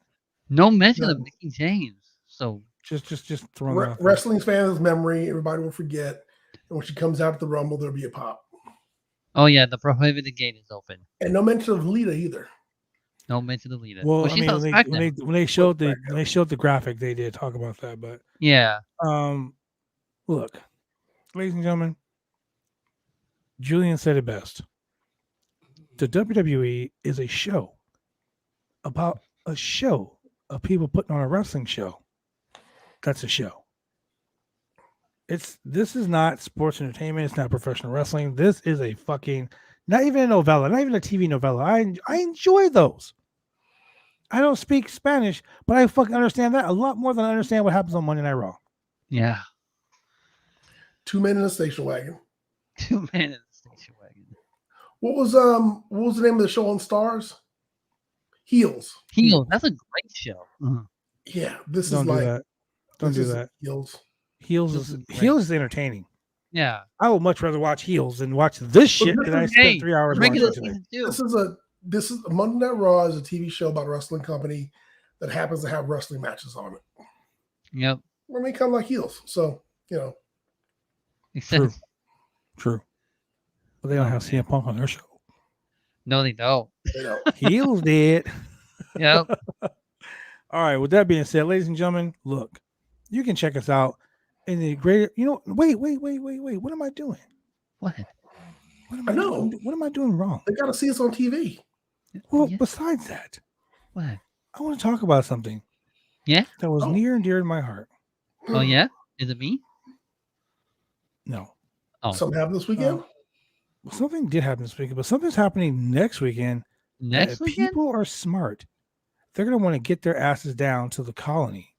No mention No. of Mickey James. So Just throwing that out there. Wrestling fans' memory. Everybody will forget. And when she comes out at the Rumble, there'll be a pop. oh yeah, the prohibited gate is open. And no mention of Lita either. No mention of Lita. Well, I she's mean, on when SmackDown. they showed the graphic, they did talk about that. But Yeah. look, ladies and gentlemen, Julian said it best. The WWE is a show about a show of people putting on a wrestling show. That's a show. This is not sports entertainment. It's not professional wrestling. This is a fucking, not even a novella, not even a TV novella. I enjoy those. I don't speak Spanish, but I fucking understand that a lot more than I understand what happens on Monday Night Raw. Yeah. 2 men in a station wagon. 2 men in the station wagon. What was the name of the show on Stars? Heels. Heels. That's a great show. Uh-huh. Yeah, this Don't is do like that. Don't this do is that. Heels. Heels This is is great. Heels is entertaining. Yeah. I would much rather watch Heels than watch this shit this that I is- spent Hey, 3 hours regular watching today. season 2. This is Monday Night Raw is a TV show about a wrestling company that happens to have wrestling matches on it. Yep. When they come like heels, so you know. Except True. But they don't have CM Punk on their show. no, they don't. You know. Heels did. Yep. All right. With that being said, ladies and gentlemen, look, you can check us out in the greater. You know, wait. What am I doing? What? What am I know. doing? What am I doing wrong? They got to see us on TV. Well, Yeah. besides that, What? I want to talk about something. Yeah? That was Oh. near and dear to my heart. Oh yeah? Is it me? No. Oh, Something happened this weekend. Well, something did happen this weekend, but something's happening next weekend. next that weekend? People are smart. they're going to want to get their asses down to the Colony.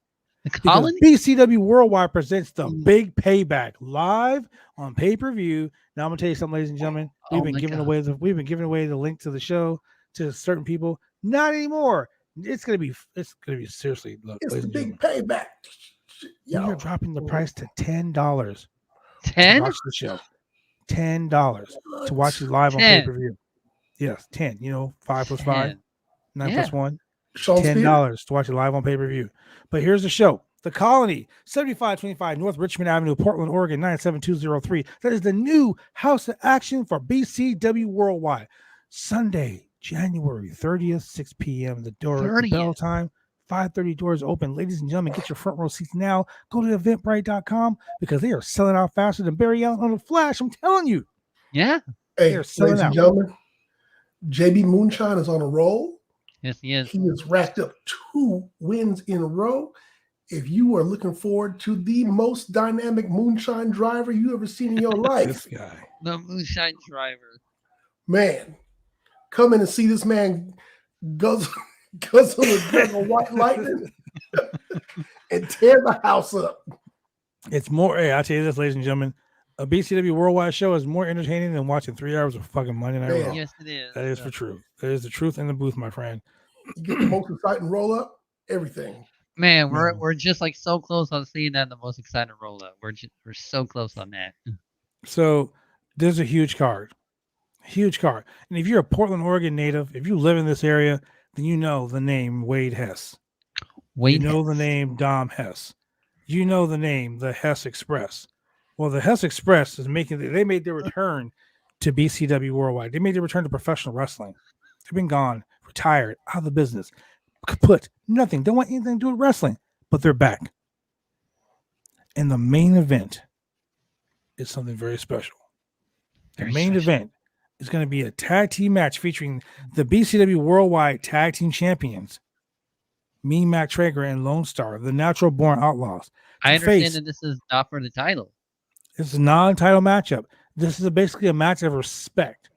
The Because Colony? BCW Worldwide presents the Big Payback live on pay-per-view. Now I'm gonna tell you something, ladies and gentlemen. We've been giving away the link to the show to certain people. Not anymore. It's gonna be seriously. Look, It's ladies the and big gentlemen, payback. we are dropping the price to $10 to 10? watch the show. $10 to watch it live on pay-per-view. Yes, 10. 5 plus 5, 10. 9 plus 1. Sean Spears. $10 to watch it live on pay-per-view. But here's the show. The Colony, 7525 North Richmond Avenue, Portland, Oregon, 97203. That is the new house of action for BCW Worldwide. Sunday, January 30th, 6 p.m. The bell time, 5:30 doors open. Ladies and gentlemen, get your front row seats now. Go to eventbrite.com because they are selling out faster than Barry Allen on the Flash. I'm telling you. Yeah. Hey, They're selling ladies and out. gentlemen, JB Moonshine is on a roll. Yes, he is. He has racked up 2 wins in a row. If you are looking forward to the most dynamic moonshine driver you ever seen in your life, This guy. The Moonshine Driver. man, come in and see this man guzzle with white lightning and tear the house up. It's more. Hey, I'll tell you this, ladies and gentlemen. A BCW Worldwide show is more entertaining than watching 3 hours of fucking Monday Night Man. Raw. Yes, it is. That is for true. That is the truth in the booth, my friend. You get the most exciting roll up, everything. Man, we're just like so close on seeing that in the most exciting roll up. We're so close on that. So there's a huge card. And if you're a Portland, Oregon native, if you live in this area, then you know the name Wade Hess. You know the name Dom Hess. You know the name the Hess Express. Well, the Hess Express is they made their return to BCW Worldwide. They made their return to professional wrestling. They've been gone, retired, out of the business, kaput, nothing. Don't want anything to do with wrestling, but they're back. And the main event is something very special. The main event is going to be a tag team match featuring the BCW Worldwide Tag Team Champions, me, Mac Traeger, and Lone Star, the Natural Born Outlaws. I understand that this is not for the title. It's a non-title matchup. This is basically a match of respect.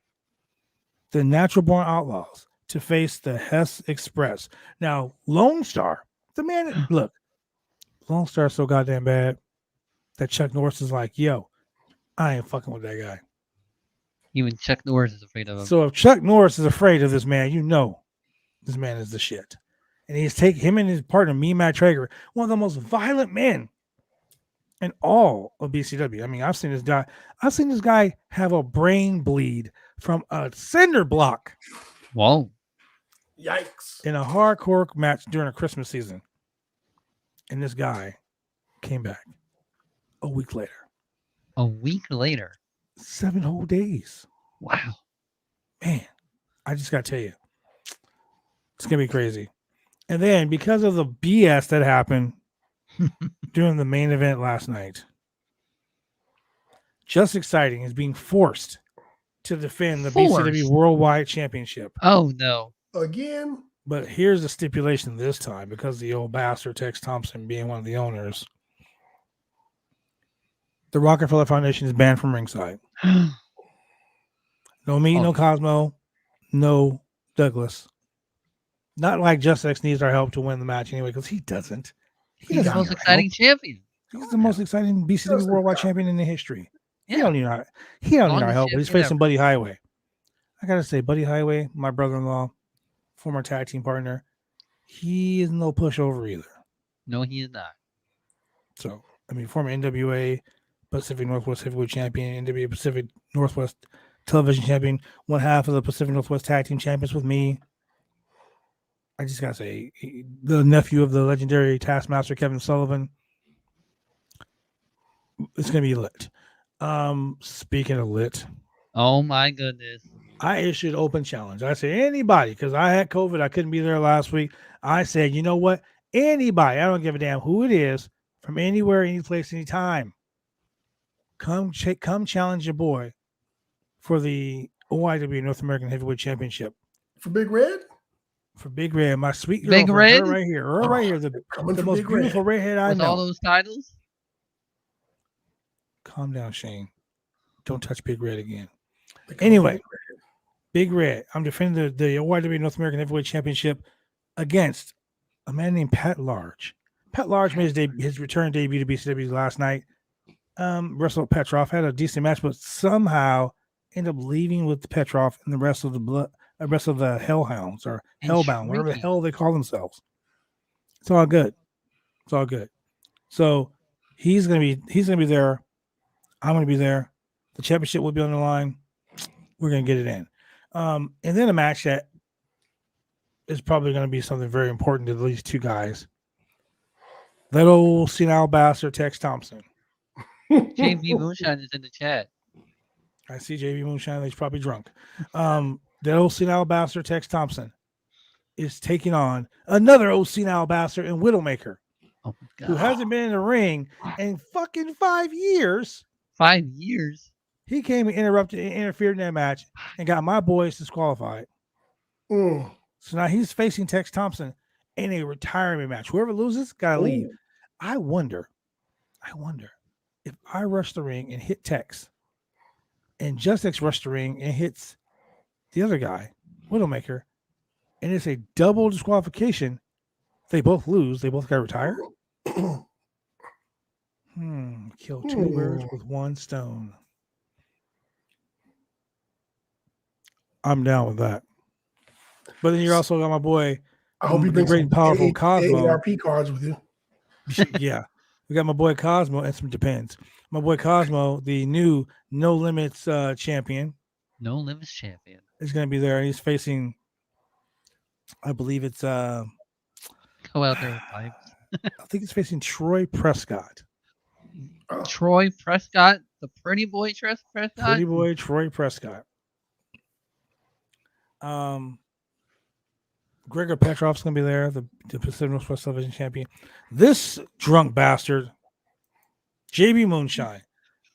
The Natural Born Outlaws to face the Hess Express. Now, Lone Star, the man, look, Lone Star is so goddamn bad that Chuck Norris is like, yo, I ain't fucking with that guy. Even Chuck Norris is afraid of him. So if Chuck Norris is afraid of this man, you know this man is the shit. And he's taking him and his partner, me, Matt Traeger, one of the most violent men in all of BCW. I mean, I've seen this guy have a brain bleed from a cinder block. Whoa. Yikes. In a hardcore match during a Christmas season. And this guy came back a week later. A week later. 7 whole days. Wow. Man, I just got to tell you, it's going to be crazy. And then because of the BS that happened during the main event last night, Just Exciting is being forced to defend the BCW Worldwide Championship. Oh, no. Again? But here's the stipulation this time, because the old bastard Tex Thompson being one of the owners. The Rockefeller Foundation is banned from ringside. No me, no Cosmo, no Douglas. Not like Just X needs our help to win the match anyway, because he doesn't. He's the most exciting champion. He's the most exciting BCW Worldwide Champion in the history. Yeah. He don't need our help, but he's facing Buddy Highway. I gotta say, Buddy Highway, my brother-in-law, former tag team partner, he is no pushover either. No, he is not. So, I mean, former NWA Pacific Northwest Heavyweight Champion, NWA Pacific Northwest Television Champion, one half of the Pacific Northwest Tag Team Champions with me. I just gotta say, the nephew of the legendary Taskmaster Kevin Sullivan. It's gonna be lit. Speaking of lit, oh my goodness, I issued open challenge. I said anybody, because I had COVID, I couldn't be there last week. I said, you know what? Anybody, I don't give a damn who it is, from anywhere, any place, anytime. Come challenge your boy for the OIW North American Heavyweight Championship. For Big Red? For Big Red, my sweet girl, Big Red? her right here, the most Big beautiful Red. redhead I with know. all those titles? Calm down, Shane. Don't touch Big Red again. Anyway, Big Red. I'm defending the OIW North American Heavyweight Championship against a man named Pat Large. Pat Large made his return debut to BCW last night. Wrestled Petrov, had a decent match, but somehow ended up leaving with Petrov and the rest of the Hellhounds or Hellbound, whatever the hell they call themselves. It's all good. It's all good. So he's gonna be there. I'm gonna be there. The championship will be on the line. We're gonna get it in. And then a match that is probably gonna be something very important to these two guys. That old senile bastard Tex Thompson. JV Moonshine is in the chat. I see JV Moonshine. He's probably drunk. That old senile bastard Tex Thompson is taking on another old senile bastard and Widowmaker, who hasn't been in the ring in fucking 5 years. 5 years. He came and interfered in that match and got my boys disqualified. So now he's facing Tex Thompson in a retirement match. Whoever loses, gotta leave. I wonder if I rush the ring and hit Tex, and Just X rush the ring and hits the other guy, Widowmaker, and it's a double disqualification. They both lose. They both got retired. Kill two birds with one stone. I'm down with that. But then you're also got my boy. I hope you bring great some powerful Cosmo. ARP cards with you. Yeah. We got my boy Cosmo and some Depends. My boy Cosmo, the new No Limits champion. No Limits champion. Is going to be there. He's facing, I believe it's Go out there with pipes. I think it's facing Troy Prescott. Troy Prescott, the pretty boy Prescott. Pretty boy Troy Prescott. Gregor Petrov's gonna be there, the Pacific Northwest Television champion. This drunk bastard, JB Moonshine.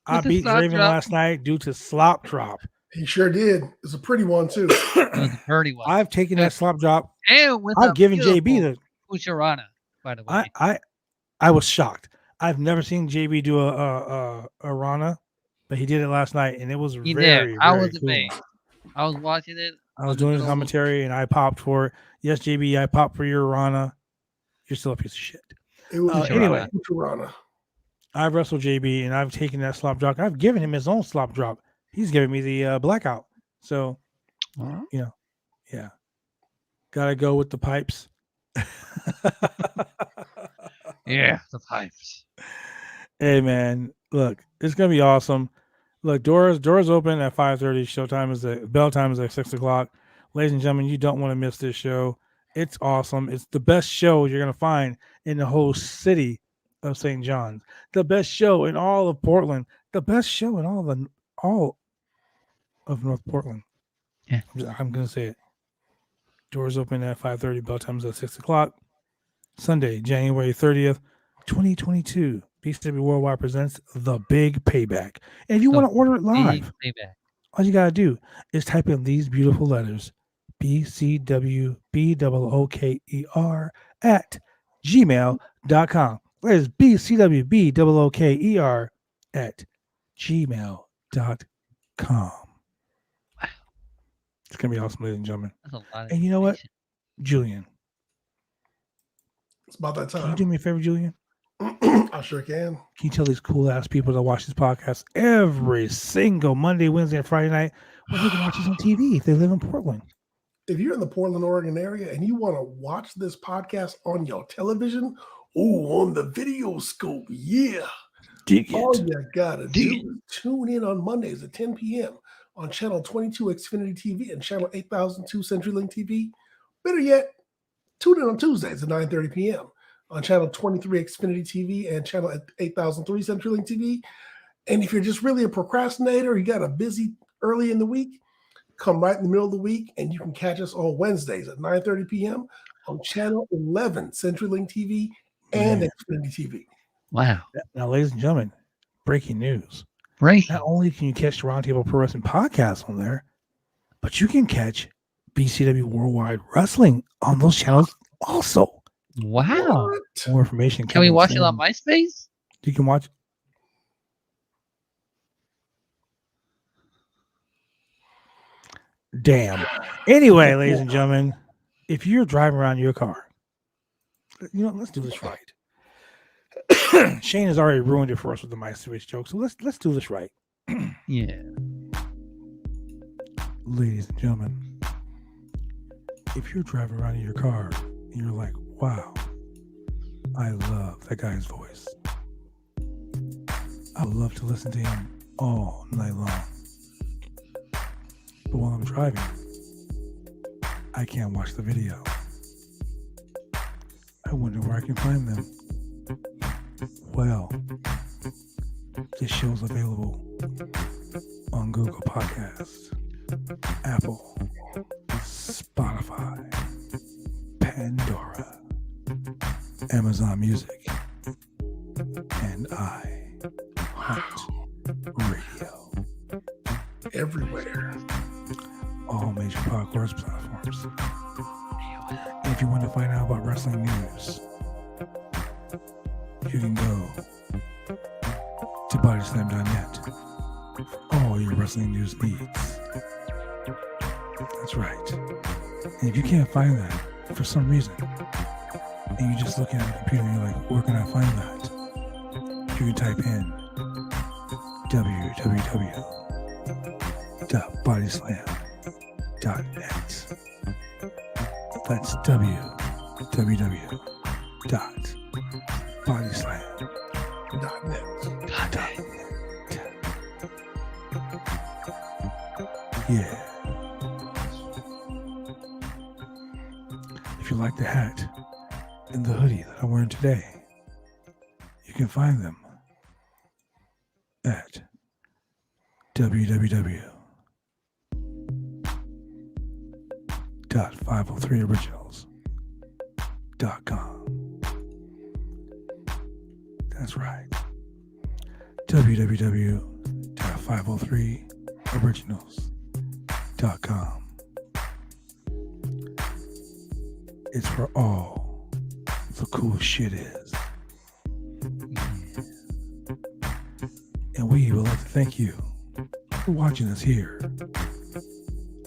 I beat Draven last night due to slop drop. He sure did. It's a pretty one too. It was a pretty one. I've taken that slop drop. And with I've given JB the Pucharana, by the way. I was shocked. I've never seen JB do a Rana, but he did it last night, and it was very I was cool. amazed. I was watching it. I was doing the commentary, and I popped for it. Yes, JB, I popped for your Rana. You're still a piece of shit. It was anyway. Pucharana. I've wrestled JB, and I've taken that slop drop. I've given him his own slop drop. He's giving me the blackout. So, yeah. Gotta go with the pipes. Yeah, the pipes. Hey, man, look, it's gonna be awesome. Look, doors open at 5:30. Showtime is bell time is at 6:00. Ladies and gentlemen, you don't want to miss this show. It's awesome. It's the best show you're gonna find in the whole city of St. John's. The best show in all of Portland. The best show in all of North Portland. Yeah, I'm gonna say it. Doors open at 5:30. Bell time is at 6:00. Sunday, January 30th, 2022. BCW Worldwide presents The Big Payback. And if you want to order it live, all you got to do is type in these beautiful letters, BCWBOOKER at gmail.com. That is BCWBOOKER at gmail.com. It's going to be awesome, ladies and gentlemen. And you know what? Julian. It's about that time. Can you do me a favor, Julian? I sure can. Can you tell these cool ass people that watch this podcast every single Monday, Wednesday, and Friday night where they can watch this on TV if they live in Portland? If you're in the Portland, Oregon area and you want to watch this podcast on your television, on the video scope, all you gotta do is tune in on Mondays at 10 p.m. on channel 22 Xfinity TV and channel 8002 CenturyLink TV. Better yet, tune in on Tuesdays at 9:30 p.m. on channel 23 Xfinity TV and channel 8003 CenturyLink TV. And if you're just really a procrastinator, you got a busy early in the week, come right in the middle of the week, and you can catch us on Wednesdays at 9:30 p.m. on channel 11 CenturyLink TV and Xfinity TV. Wow. Now, ladies and gentlemen, breaking news. Not only can you catch the Roundtable Pro Wrestling Podcast on there, but you can catch BCW Worldwide Wrestling on those channels also. Wow. What? More information. Can we watch it on MySpace? You can watch. Damn. Anyway, ladies and gentlemen, if you're driving around your car, let's do this right. Shane has already ruined it for us with the My Switch joke, so let's do this right. Yeah. Ladies and gentlemen, if you're driving around in your car and you're like, wow, I love that guy's voice. I would love to listen to him all night long. But while I'm driving, I can't watch the video. I wonder where I can find them. Well, this show's available on Google Podcasts, Apple, Spotify, Pandora, Amazon Music, and Radio. Everywhere. All major podcast platforms. And if you want to find out about wrestling news, you can go to bodyslam.net for all your wrestling news needs. That's right. And if you can't find that for some reason, and you're just looking at the computer and you're like, where can I find that? You can type in www.bodyslam.net. That's www.bodyslam.net. Yeah. If you like the hat and the hoodie that I'm wearing today, you can find them at www.503originals.com. That's right. www.503originals.com. It's where all the cool shit is. And we would like to thank you for watching us here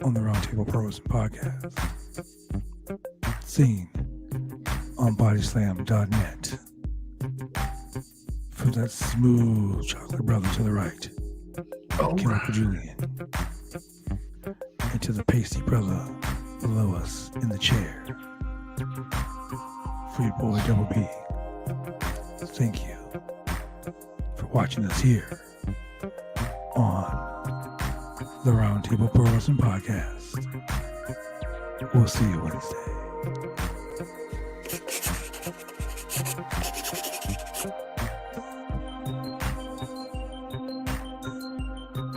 on the Roundtable Pro Wrestling Podcast, seen on bodyslam.net. For that smooth chocolate brother to the right, Chemical Julian, and to the pasty brother below us in the chair, for your boy Double B. Thank you for watching us here on the Roundtable Pro Wrestling Podcast. We'll see you Wednesday.